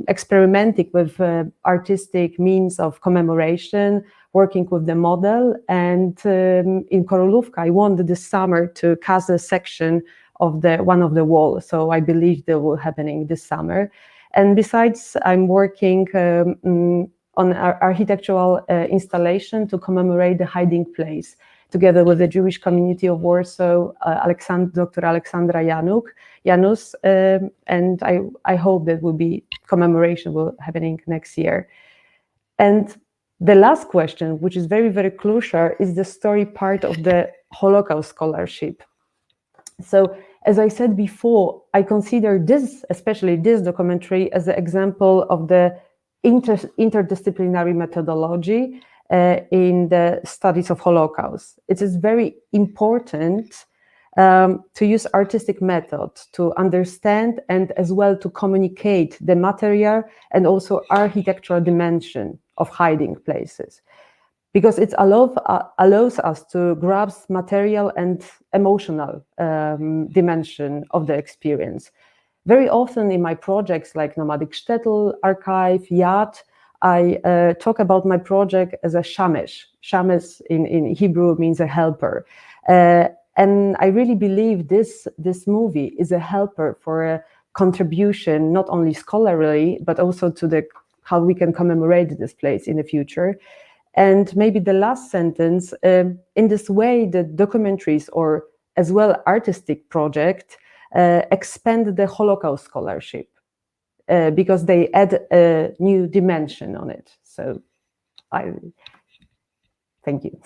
experimenting with artistic means of commemoration, working with the model, and in Korolówka, I wanted this summer to cast a section of one of the walls. So I believe that will happening this summer. And besides, I'm working on our architectural installation to commemorate the hiding place, together with the Jewish community of Warsaw, Dr. Aleksandra Janus, and I hope that commemoration will happening next year. And the last question, which is very, very crucial, is the story part of the Holocaust scholarship. So, as I said before, I consider especially this documentary, as an example of the interdisciplinary methodology in the studies of Holocaust. It is very important to use artistic method to understand and as well to communicate the material and also architectural dimension of hiding places, because it allows us to grasp material and emotional dimension of the experience. Very often in my projects like Nomadic Shtetl, Archive, Yad, I talk about my project as a shamesh. Shamesh in Hebrew means a helper. And I really believe this movie is a helper for a contribution, not only scholarly, but also to how we can commemorate this place in the future. And maybe the last sentence, in this way, the documentaries or as well artistic project expand the Holocaust scholarship because they add a new dimension on it. So I thank you.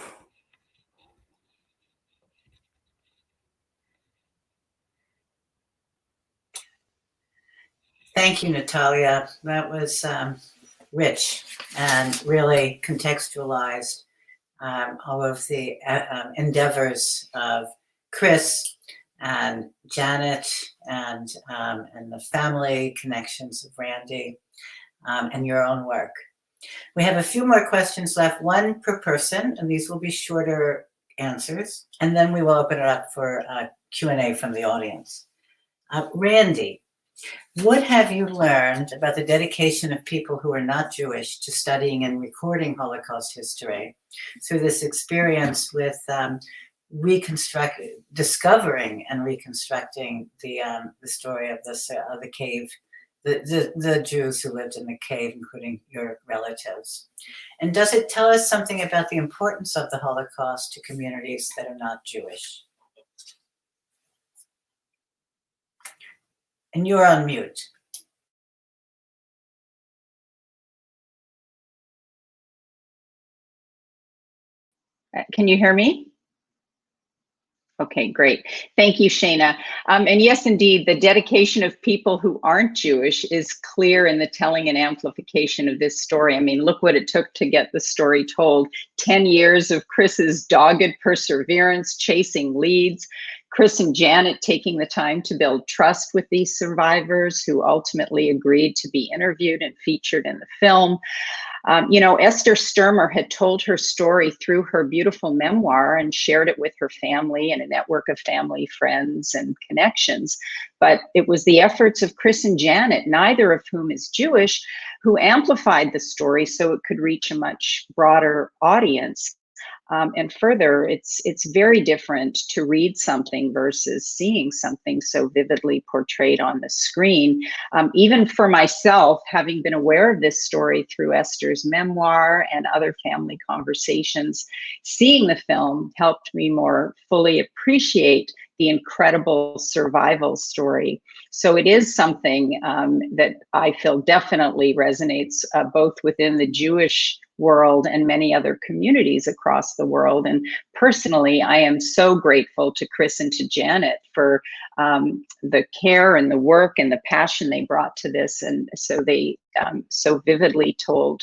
Thank you, Natalia. That was rich and really contextualized all of the endeavors of Chris and Janet and the family connections of Randi and your own work. We have a few more questions left, one per person, and these will be shorter answers, and then we will open it up for Q&A from the audience. Randi, what have you learned about the dedication of people who are not Jewish to studying and recording Holocaust history through this experience with discovering and reconstructing the story of the cave, the Jews who lived in the cave, including your relatives? And does it tell us something about the importance of the Holocaust to communities that are not Jewish? And you're on mute. Can you hear me? Okay, great. Thank you, Shana. And yes, indeed, the dedication of people who aren't Jewish is clear in the telling and amplification of this story. I mean, look what it took to get the story told. 10 years of Chris's dogged perseverance, chasing leads, Chris and Janet taking the time to build trust with these survivors who ultimately agreed to be interviewed and featured in the film. Esther Sturmer had told her story through her beautiful memoir and shared it with her family and a network of family, friends, and connections. But it was the efforts of Chris and Janet, neither of whom is Jewish, who amplified the story so it could reach a much broader audience. And further, it's very different to read something versus seeing something so vividly portrayed on the screen. Even for myself, having been aware of this story through Esther's memoir and other family conversations, seeing the film helped me more fully appreciate the incredible survival story. So it is something that I feel definitely resonates both within the Jewish world and many other communities across the world. And personally, I am so grateful to Chris and to Janet for the care and the work and the passion they brought to this. And so they so vividly told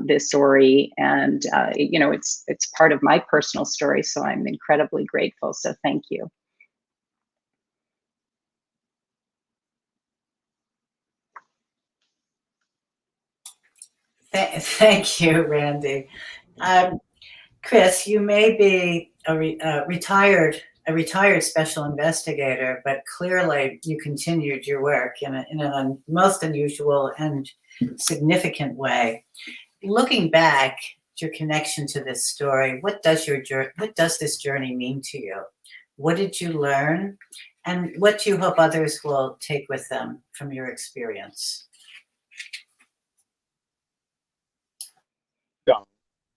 this story. And, it's part of my personal story. So I'm incredibly grateful. So thank you. Thank you, Randi. Chris, you may be a retired special investigator, but clearly you continued your work in a most unusual and significant way. Looking back at your connection to this story, what does this journey mean to you? What did you learn? And what do you hope others will take with them from your experience?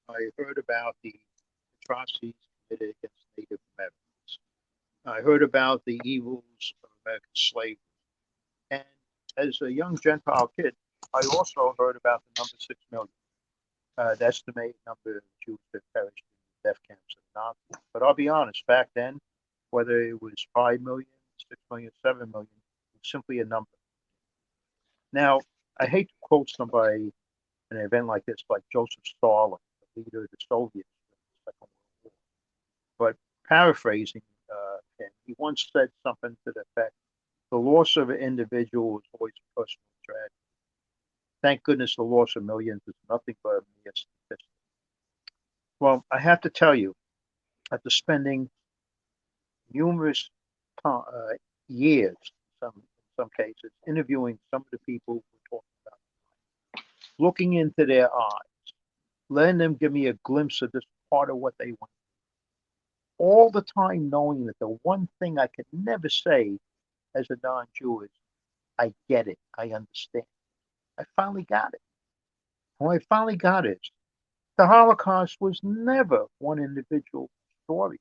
I heard about the atrocities committed against Native Americans. I heard about the evils of American slavery. And as a young Gentile kid, I also heard about the number 6 million, the estimated number of Jews that perished in the death camps of the Nazis. But I'll be honest, back then, whether it was 5 million, 6 million, 7 million, it was simply a number. Now, I hate to quote somebody in an event like this, like Joseph Stalin, the leader of the Soviets in the Second World War. But paraphrasing him, he once said something to the effect, the loss of an individual is always a personal tragedy. Thank goodness the loss of millions is nothing but a mere statistic. Well, I have to tell you, after spending numerous years, in some cases, interviewing some of the people we're talking about, looking into their eyes, letting them give me a glimpse of this part of what they want. All the time knowing that the one thing I could never say as a non-Jew is, I get it, I understand. I finally got it. When I finally got it, the Holocaust was never one individual story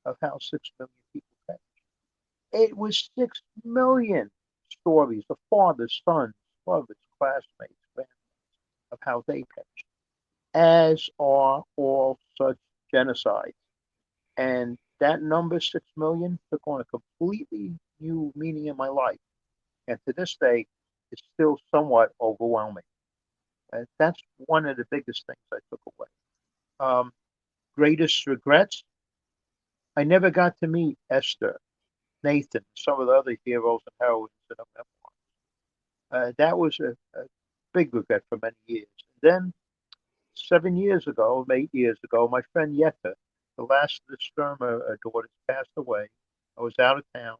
of how 6 million people perished. It was 6 million stories of fathers, sons, brothers, classmates, grandparents, of how they perished, as are all such genocides. And that number, 6 million, took on a completely new meaning in my life. And to this day, it's still somewhat overwhelming. And that's one of the biggest things I took away. Greatest regrets? I never got to meet Esther, Nathan, some of the other heroes and heroines in the memoirs. That was a big regret for many years. And then 7 years ago, 8 years ago, my friend Yetta, the last of the Sturmer daughters, passed away. I was out of town.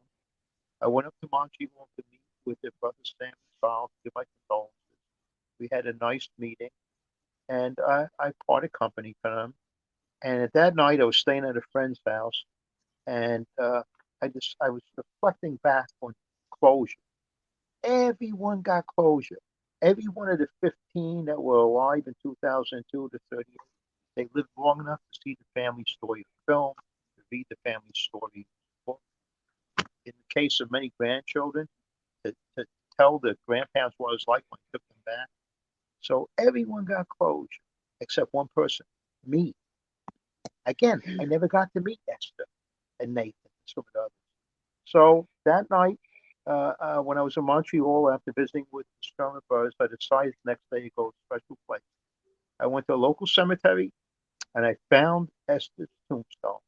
I went up to Montreal to meet with their brother Sam and Charles to give my condolences. We had a nice meeting, and I parted company for them. And at that night, I was staying at a friend's house, and I was reflecting back on closure. Everyone got closure. Every one of the 15 that were alive in 2002 to 38, they lived long enough to see the family story film, to read the family story book. In the case of many grandchildren, to tell the grandparents what it was like when I took them back. So everyone got closure except one person, me. Again, I never got to meet Esther and Nathan and some of the others. So that night, when I was in Montreal after visiting with the Sturmer brothers, I decided the next day to go to a special place. I went to a local cemetery and I found Esther's tombstone.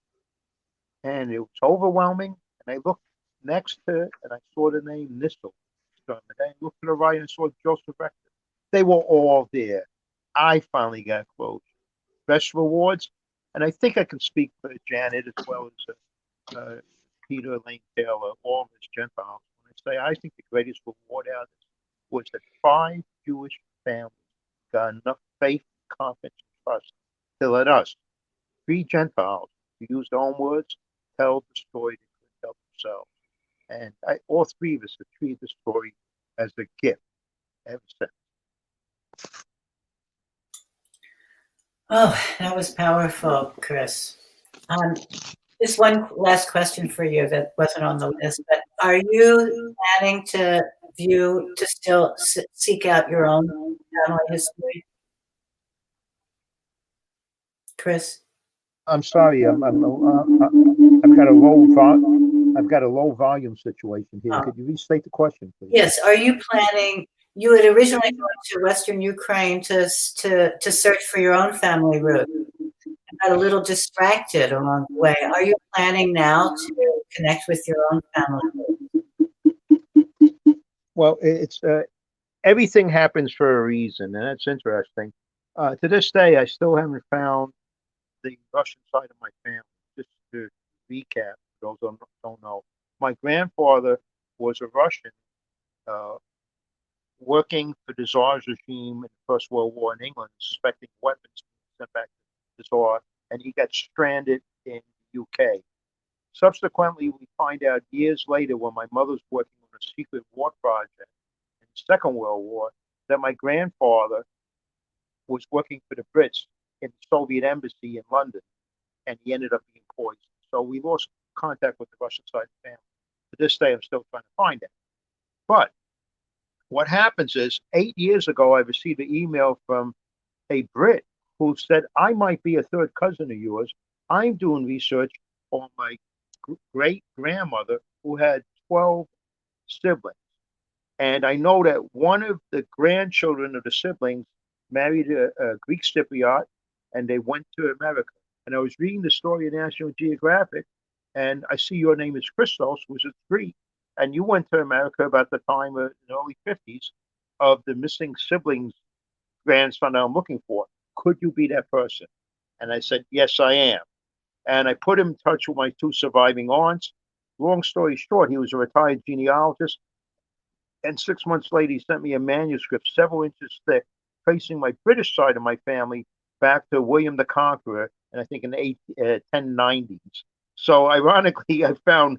And it was overwhelming. And I looked next to it, and I saw the name Nicola. And I looked to the right and saw Joseph Rector. They were all there. I finally got closure. Best rewards, and I think I can speak for Janet as well as Peter, Lane Taylor, all of us Gentiles. When I say I think the greatest reward out of this was that 5 Jewish families got enough faith, confidence, and trust to let us, 3 Gentiles, to use their own words, tell the story they couldn't tell themselves. And all 3 of us have treated the story as a gift ever since. Oh, that was powerful, Chris. Just one last question for you that wasn't on the list, but are you planning to still seek out your own family history? Chris? I'm sorry, I've got a low volume situation here. Could you restate the question, please? Yes. Are you planning? You had originally gone to Western Ukraine to search for your own family root. Got a little distracted along the way. Are you planning now to connect with your own family? Well, it's everything happens for a reason, and that's interesting. To this day, I still haven't found the Russian side of my family. Just to recap, for those who don't know, my grandfather was a Russian working for the Tsar's regime in the First World War in England, suspecting weapons being sent back to the Tsar, and he got stranded in the UK. Subsequently, we find out years later when my mother was working on a secret war project in the Second World War that my grandfather was working for the Brits in the Soviet embassy in London, and he ended up being poisoned. So we lost contact with the Russian side of the family. To this day, I'm still trying to find it. But what happens is, 8 years ago, I received an email from a Brit who said, I might be a third cousin of yours. I'm doing research on my great-grandmother who had 12 siblings. And I know that one of the grandchildren of the siblings married a Greek Cypriot, and they went to America. And I was reading the story in National Geographic, and I see your name is Christos, which is Greek, and you went to America about the time of the early 50s of the missing siblings grandson I'm looking for. Could you be that person? And I said, yes, I am. And I put him in touch with my 2 surviving aunts. Long story short, he was a retired genealogist. And 6 months later, he sent me a manuscript several inches thick, tracing my British side of my family back to William the Conqueror, and I think in the 1090s. So ironically, I found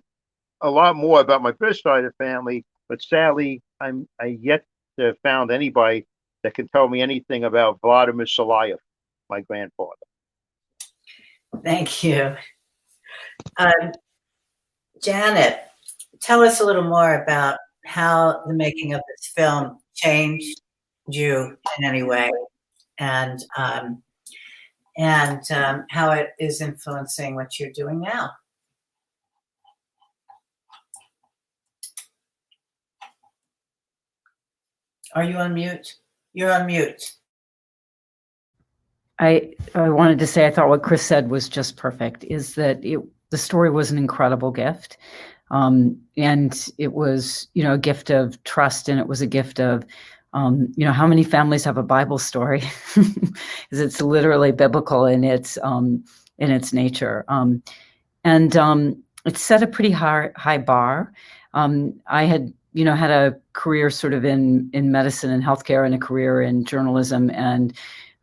a lot more about my British side of the family, but sadly, I yet to have found anybody that can tell me anything about Vladimir Salayev, my grandfather. Thank you. Janet, tell us a little more about how the making of this film changed you in any way, and how it is influencing what you're doing now. Are you on mute? You're on mute. I wanted to say I thought what Chris said was just perfect, is that the story was an incredible gift. And it was, a gift of trust, and it was a gift of, how many families have a Bible story? Because it's literally biblical in its nature. And it set a pretty high bar. I had, had a career sort of in medicine and healthcare, and a career in journalism and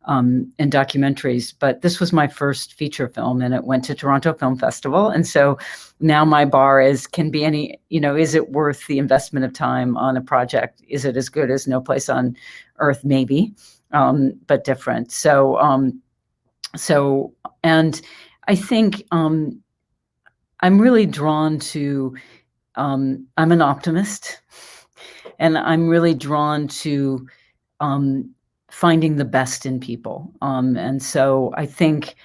documentaries, but this was my first feature film, and it went to Toronto Film Festival. And so now my bar can be any, is it worth the investment of time on a project? Is it as good as No Place on Earth? Maybe, but different. So and I think I'm really drawn to, I'm an optimist, and I'm really drawn to finding the best in people. And so I think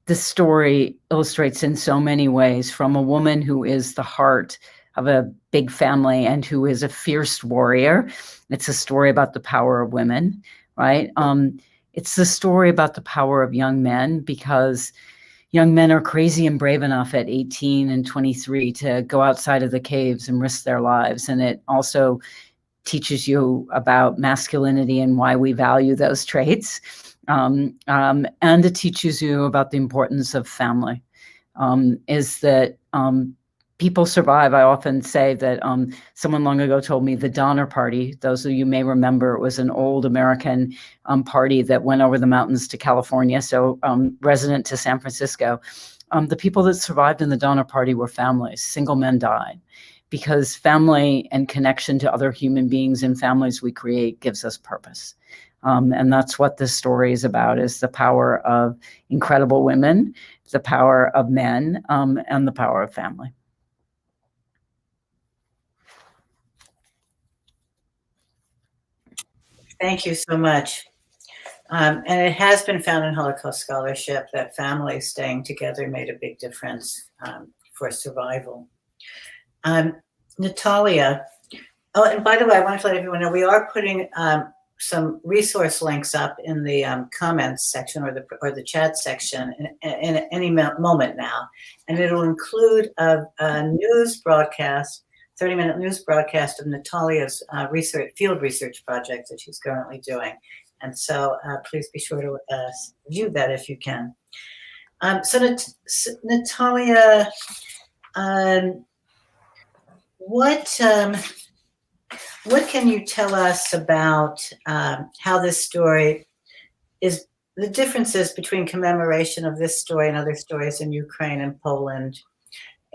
this story illustrates in so many ways, from a woman who is the heart of a big family and who is a fierce warrior. It's a story about the power of women, right? It's the story about the power of young men, because, young men are crazy and brave enough at 18 and 23 to go outside of the caves and risk their lives. And it also teaches you about masculinity and why we value those traits. And it teaches you about the importance of family. Is that people survive. I often say that someone long ago told me the Donner Party, those of you may remember, it was an old American party that went over the mountains to California, so resident to San Francisco. The people that survived in the Donner Party were families. Single men died, because family and connection to other human beings and families we create gives us purpose. And that's what this story is about, is the power of incredible women, the power of men, and the power of family. Thank you so much. And it has been found in Holocaust scholarship that families staying together made a big difference for survival. Natalia, oh, and by the way, I wanted to let everyone know we are putting some resource links up in the comments section or the chat section in any moment now, and it'll include a news broadcast, 30-minute news broadcast of Natalia's field research project that she's currently doing. And so please be sure to view that if you can. So Natalia, what can you tell us about how this story is, the differences between commemoration of this story and other stories in Ukraine and Poland,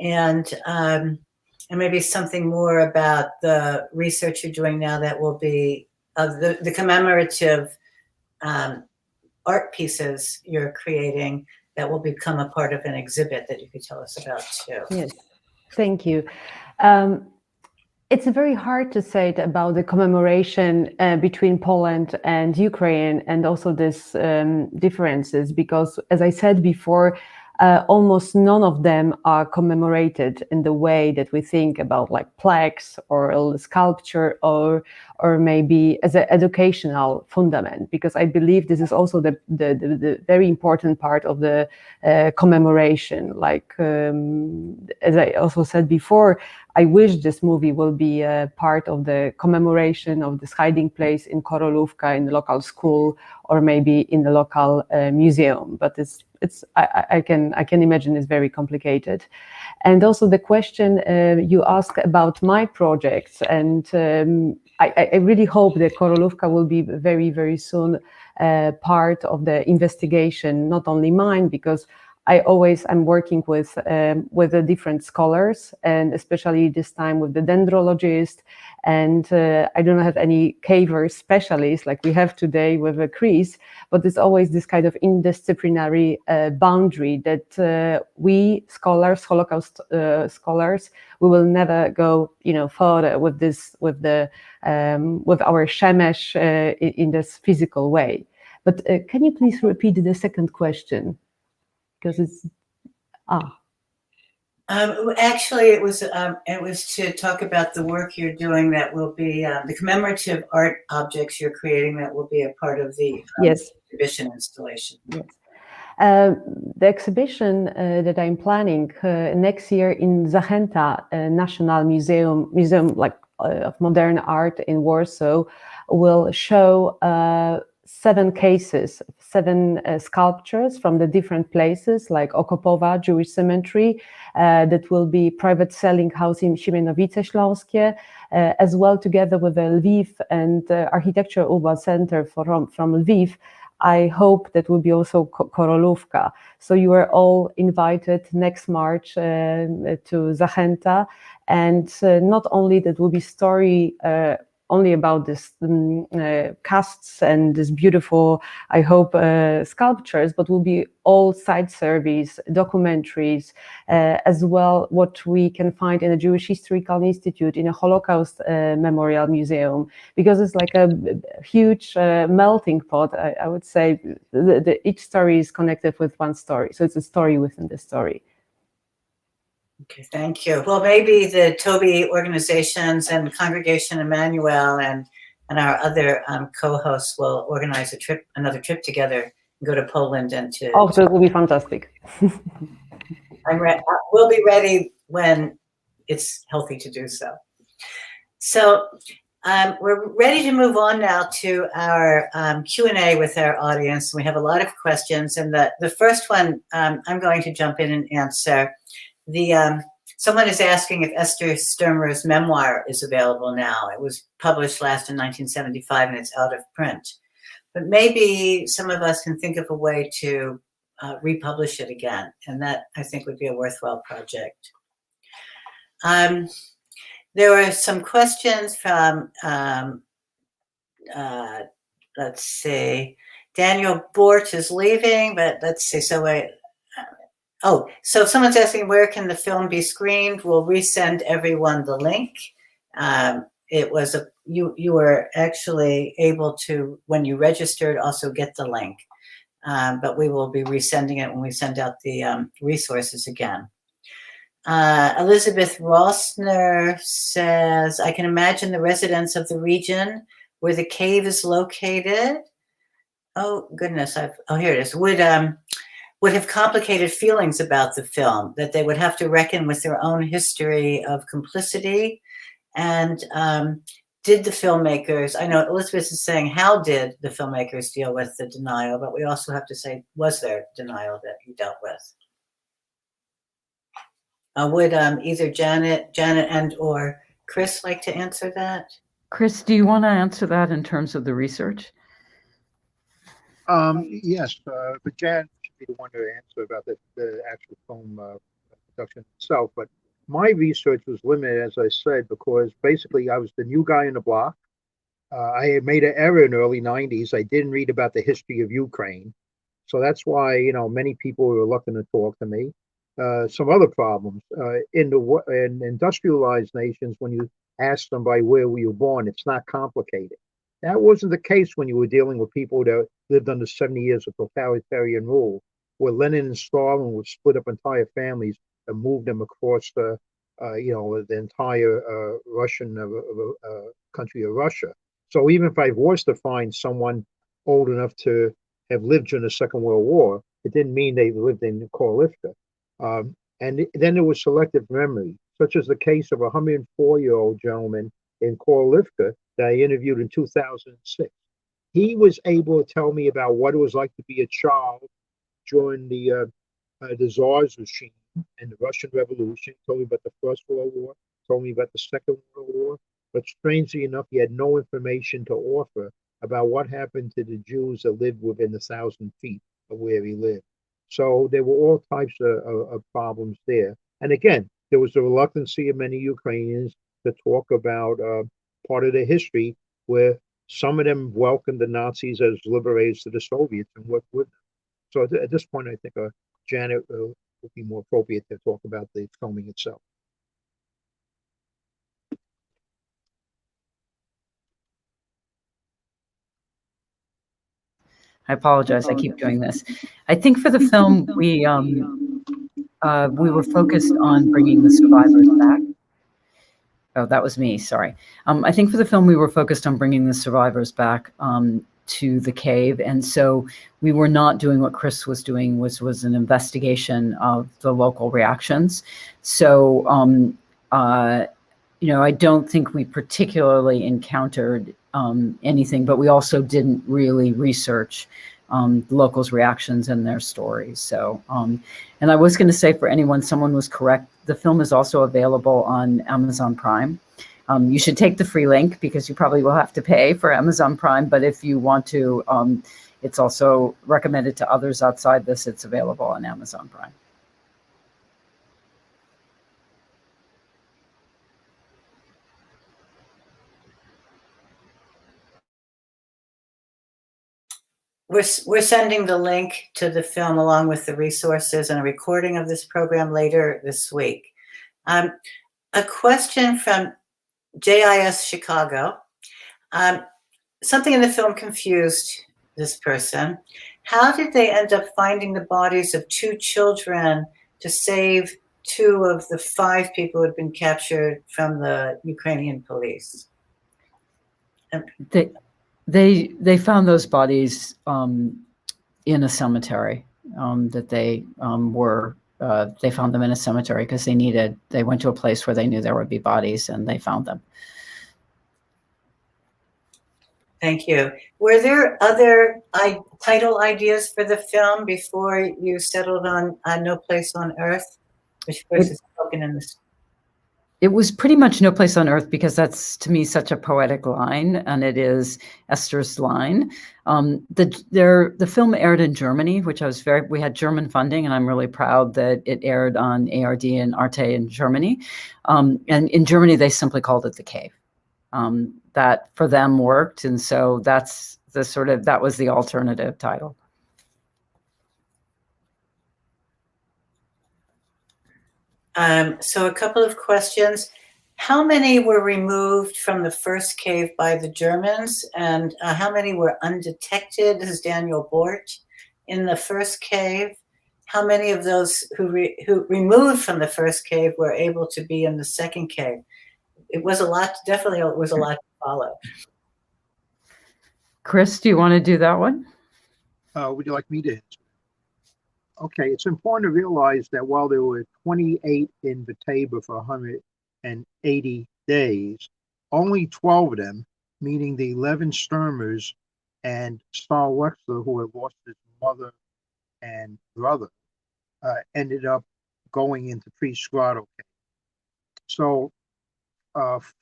and maybe something more about the research you're doing now that will be of the commemorative art pieces you're creating that will become a part of an exhibit that you could tell us about too. Yes, thank you. It's very hard to say about the commemoration between Poland and Ukraine, and also these differences, because as I said before, almost none of them are commemorated in the way that we think about, like plaques or sculpture or maybe as an educational fundament, because I believe this is also the very important part of the commemoration. Like as I also said before, I wish this movie will be a part of the commemoration of this hiding place in Korolówka in the local school, or maybe in the local museum. But I can imagine it's very complicated. And also the question you asked about my projects, and I really hope that Korolówka will be very, very soon part of the investigation, not only mine, because I'm working with the different scholars, and especially this time with the dendrologist, and I don't have any caver specialists like we have today with Chris, but it's always this kind of interdisciplinary boundary that we scholars, Holocaust scholars, we will never go, further with this, with our shemesh in this physical way. But can you please repeat the second question? Because it's actually it was to talk about the work you're doing that will be the commemorative art objects you're creating that will be a part of the yes, exhibition installation. Yes. The exhibition that I'm planning next year in Zachęta National Museum like of Modern Art in Warsaw will show 7 cases, 7 sculptures from the different places, like Okopowa Jewish Cemetery, that will be private selling house in Siemianowice Śląskie, as well together with the Lviv and Architecture Urban Center from Lviv. I hope that will be also Korolówka. So you are all invited next March to Zachęta, and not only that will be story only about this casts and this beautiful, I hope, sculptures, but will be all side surveys, documentaries, as well what we can find in the Jewish Historical Institute, in a Holocaust Memorial Museum, because it's like a huge melting pot. I would say each story is connected with one story, so it's a story within the story. Okay, thank you. Well, maybe the Taube organizations and Congregation Emanu-El and our other co-hosts will organize another trip together go to Poland and to. Oh, that will be fantastic. We'll be ready when it's healthy to do so. So we're ready to move on now to our Q&A with our audience. We have a lot of questions, and the first one I'm going to jump in and answer. Someone is asking if Esther Sturmer's memoir is available now. It was published last in 1975 and it's out of print. But maybe some of us can think of a way to republish it again, and that I think would be a worthwhile project. There were some questions from, let's see, Daniel Bort is leaving, but let's see, so someone's asking where can the film be screened? We'll resend everyone the link. It was you were actually able to, when you registered, also get the link. But we will be resending it when we send out the resources again. Elizabeth Rossner says, I can imagine the residents of the region where the cave is located. Oh, goodness. Here it is. Would have complicated feelings about the film, that they would have to reckon with their own history of complicity. And did the filmmakers, I know Elizabeth is saying, how did the filmmakers deal with the denial? But we also have to say, was there denial that you dealt with? Would either Janet and or Chris like to answer that? Chris, do you want to answer that in terms of the research? Yes, but Jan should be the one to answer about the actual film production itself. But my research was limited, as I said, because basically I was the new guy in the block. I had made an error in the early 90s. I didn't read about the history of Ukraine. So that's why, many people were reluctant to talk to me. Some other problems in industrialized nations, when you ask somebody where were you born, it's not complicated. That wasn't the case when you were dealing with people that lived under 70 years of totalitarian rule, where Lenin and Stalin would split up entire families and move them across the entire Russian country of Russia. So even if I was to find someone old enough to have lived during the Second World War, it didn't mean they lived in Korlivka. And then there was selective memory, such as the case of a 104-year-old gentleman in Korlivka that I interviewed in 2006. He was able to tell me about what it was like to be a child during the Tsar's regime and the Russian Revolution. He told me about the First World War, told me about the Second World War, but strangely enough, he had no information to offer about what happened to the Jews that lived within 1,000 feet of where he lived. So there were all types of problems there. And again, there was the reluctancy of many Ukrainians to talk about part of their history where some of them welcomed the Nazis as liberators to the Soviets and worked with them. So at this point, I think Janet would be more appropriate to talk about the filming itself. I apologize. I keep doing this. I think for the film, we were focused on bringing the survivors back. Oh, that was me. Sorry. I think for the film, we were focused on bringing the survivors back to the cave. And so we were not doing what Chris was doing, which was an investigation of the local reactions. So, I don't think we particularly encountered anything, but we also didn't really research the locals' reactions and their stories. So, and I was going to say, for anyone, someone was correct. The film is also available on Amazon Prime. You should take the free link because you probably will have to pay for Amazon Prime. But if you want to, it's also recommended to others outside this. It's available on Amazon Prime. We're sending the link to the film along with the resources and a recording of this program later this week. A question from JIS Chicago. Something in the film confused this person. How did they end up finding the bodies of 2 children to save 2 of the 5 people who had been captured from the Ukrainian police? They found those bodies in a cemetery, that they they found them in a cemetery because they went to a place where they knew there would be bodies, and they found them. Thank you. Were there other title ideas for the film before you settled on No Place on Earth, which of course is spoken in this? It was pretty much No Place on Earth because that's, to me, such a poetic line, and it is Esther's line. The film aired in Germany, which we had German funding, and I'm really proud that it aired on ARD and Arte in Germany. And in Germany, they simply called it The Cave. That for them worked, and so that was the alternative title. So a couple of questions. How many were removed from the first cave by the Germans, and how many were undetected? This is Daniel Bort in the first cave. How many of those who removed from the first cave were able to be in the second cave? It was a lot, definitely it was a lot to follow. Chris, do you want to do that one? Would you like me to answer? Okay, it's important to realize that while there were 28 in Batavia for 180 days, only 12 of them, meaning the 11 Sturmers and Saul Wexler, who had lost his mother and brother, ended up going into Priest Grotto Cave. So 5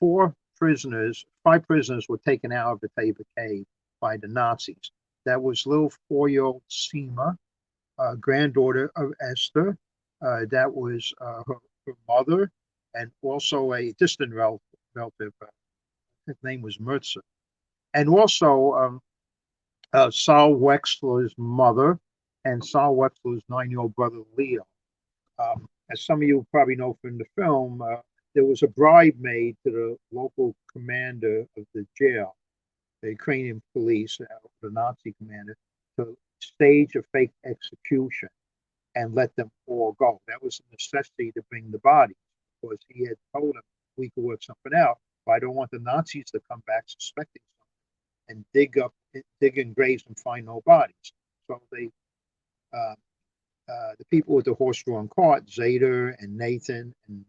prisoners were taken out of Batavia Cave by the Nazis. That was little 4-year-old Seema, granddaughter of Esther. That was her mother, and also a distant relative. His name was Mertzer. And also Saul Wexler's mother and Saul Wexler's 9-year-old brother, Leo. As some of you probably know from the film, there was a bribe made to the local commander of the jail, the Ukrainian police, the Nazi commander, to stage a fake execution and let them all go. That was a necessity to bring the bodies, because he had told them, we could work something out, but I don't want the Nazis to come back suspecting something and dig in graves and find no bodies. So they, the people with the horse-drawn cart, Zader and Nathan and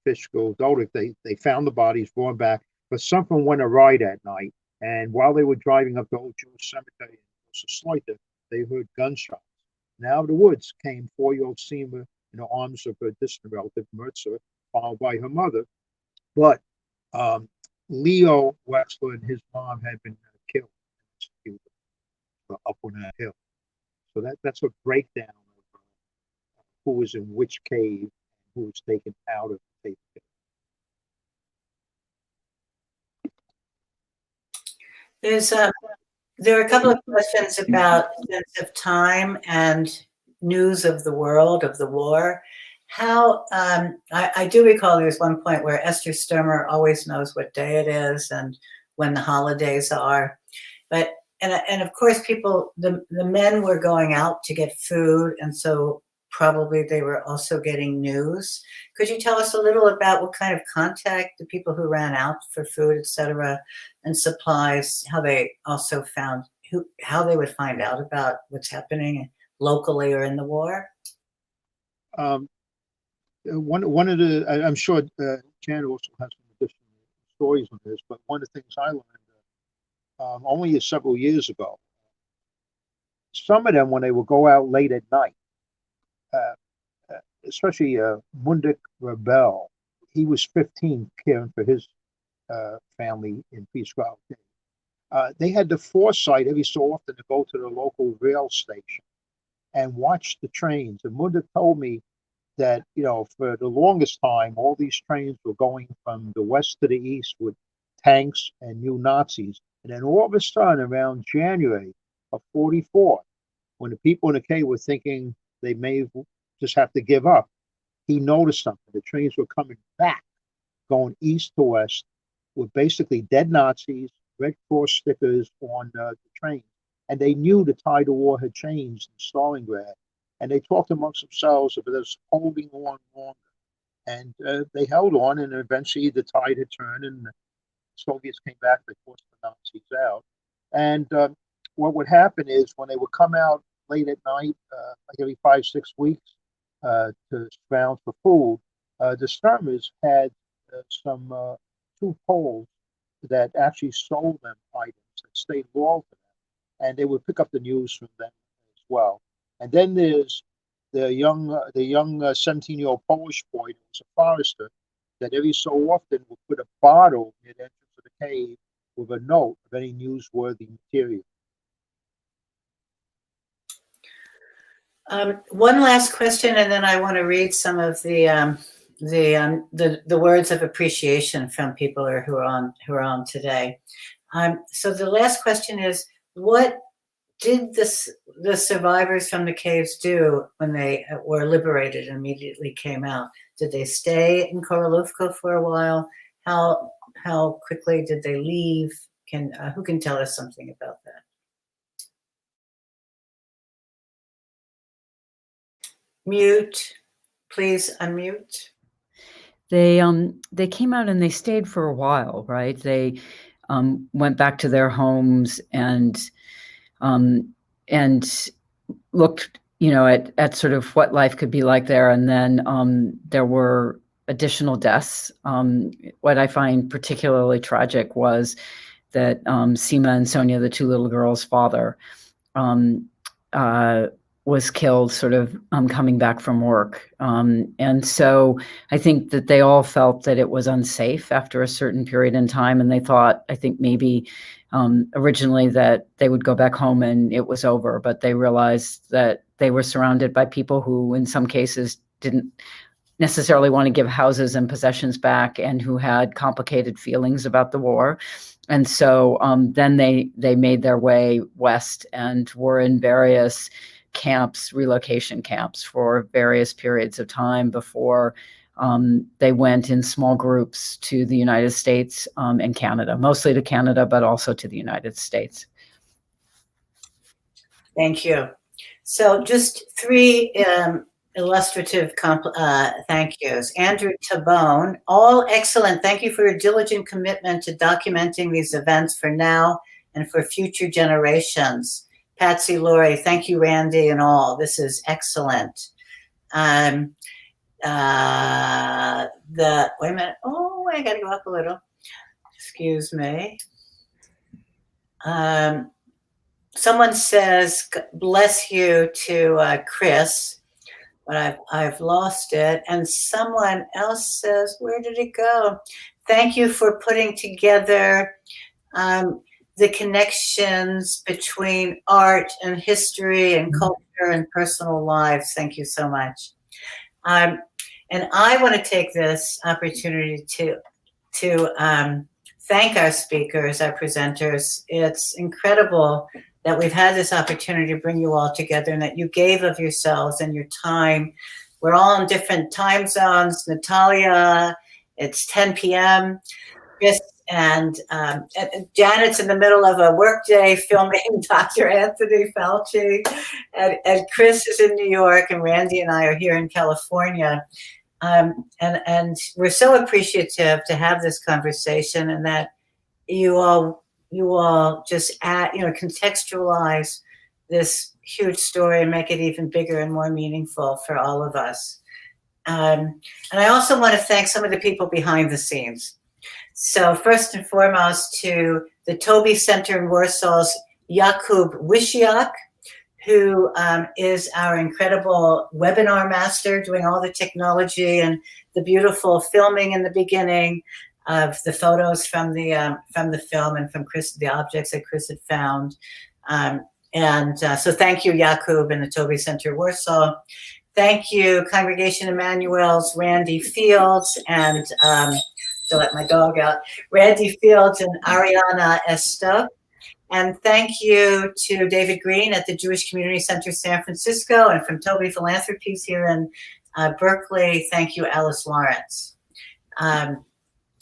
Fishkill Dodick, they found the bodies, brought them back, but something went awry that night. And while they were driving up the old Jewish cemetery in Sloita, they heard gunshots. And out of the woods came 4-year-old Seema in the arms of her distant relative, Mertzer, followed by her mother. But Leo Wexler and his mom had been killed up on that hill. So that's a breakdown of who was in which cave and who was taken out of the cave. There are a couple of questions about sense of time and news of the world, of the war. How, I do recall there was one point where Esther Sturmer always knows what day it is and when the holidays are. But, and of course people, the men were going out to get food, and so probably they were also getting news. Could you tell us a little about what kind of contact the people who ran out for food, et cetera, and supplies, how they also found, how they would find out about what's happening locally or in the war? One of the, I'm sure Janet also has some additional stories on this, but one of the things I learned only several years ago, some of them, when they would go out late at night, especially Mundik Rebel, he was 15 caring for his family in Peace Grotto. They had the foresight every so often to go to the local rail station and watch the trains. And Mundik told me that, you know, for the longest time, all these trains were going from the west to the east with tanks and new Nazis. And then all of a sudden, around January of 44, when the people in the cave were thinking they may just have to give up, he noticed something. The trains were coming back, going east to west, with basically dead Nazis, Red Cross stickers on the train. And they knew the tide of war had changed in Stalingrad. And they talked amongst themselves about us holding on longer. And they held on, and eventually the tide had turned, and the Soviets came back, they forced the Nazis out. And what would happen is when they would come out late at night, like every 5-6 weeks, to scrounge for food. The Sturmers had some 2 Poles that actually sold them items and stayed loyal to them, and they would pick up the news from them as well. And then there's the young 17-year-old Polish boy who was a forester that every so often would put a bottle near the entrance of the cave with a note of any newsworthy material. One last question, and then I want to read some of the words of appreciation from people who are on today. So the last question is, what did the survivors from the caves do when they were liberated and immediately came out? Did they stay in Korolovka for a while? How quickly did they leave? Who can tell us something about that? Mute, please unmute. They came out and they stayed for a while, right? They went back to their homes and looked, at sort of what life could be like there. And then there were additional deaths. What I find particularly tragic was that Sima and Sonia, the 2 little girls' father, was killed sort of coming back from work. And so I think that they all felt that it was unsafe after a certain period in time. And they thought, I think maybe originally that they would go back home and it was over, but they realized that they were surrounded by people who in some cases didn't necessarily want to give houses and possessions back and who had complicated feelings about the war. And so then they made their way west and were in various camps, relocation camps, for various periods of time before they went in small groups to the United States and Canada, mostly to Canada, but also to the United States. Thank you. So just 3 illustrative thank yous. Andrew Tabone, all excellent. Thank you for your diligent commitment to documenting these events for now and for future generations. Patsy Laurie, thank you, Randy, and all. This is excellent. Wait a minute. Oh, I got to go up a little. Excuse me. Someone says, bless you to Chris, but I've lost it. And someone else says, where did it go? Thank you for putting together the connections between art and history and culture and personal lives. Thank you so much. And I want to take this opportunity to thank our speakers, our presenters. It's incredible that we've had this opportunity to bring you all together and that you gave of yourselves and your time. We're all in different time zones. Natalia, it's 10 p.m. Chris and Janet's in the middle of a workday filming Dr. Anthony Fauci, and Chris is in New York, and Randy and I are here in California. And we're so appreciative to have this conversation, and that you all just contextualize this huge story and make it even bigger and more meaningful for all of us. And I also want to thank some of the people behind the scenes. So first and foremost, to the Taube Center in Warsaw's Jakub Wisziak, who is our incredible webinar master, doing all the technology and the beautiful filming in the beginning of the photos from the film and from Chris, the objects that Chris had found. So thank you, Jakub and the Taube Center Warsaw. Thank you, Congregation Emanu-El's Randi Fields and to let my dog out, Randi Fields and Ariana Esto. And thank you to David Green at the Jewish Community Center San Francisco, and from Taube Philanthropies here in Berkeley. Thank you, Alice Lawrence.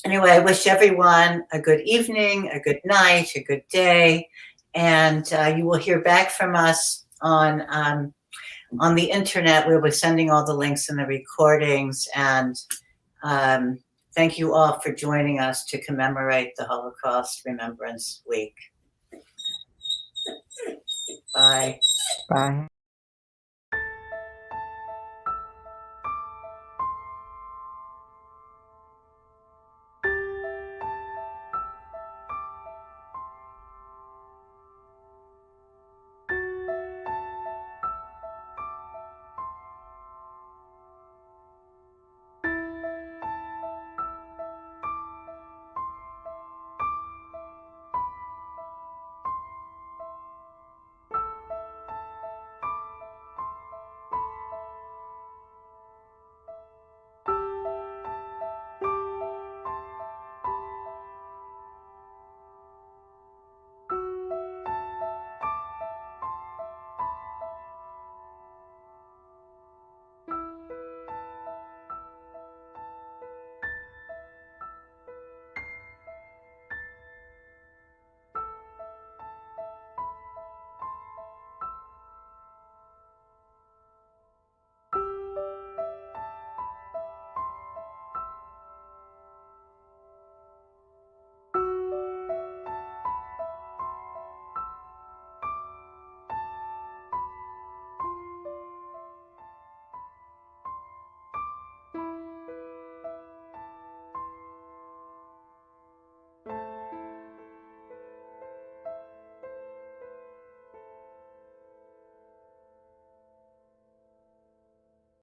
Anyway, I wish everyone a good evening, a good night, a good day, and you will hear back from us on the internet. We'll be sending all the links and the recordings, and thank you all for joining us to commemorate the Holocaust Remembrance Week. Bye. Bye.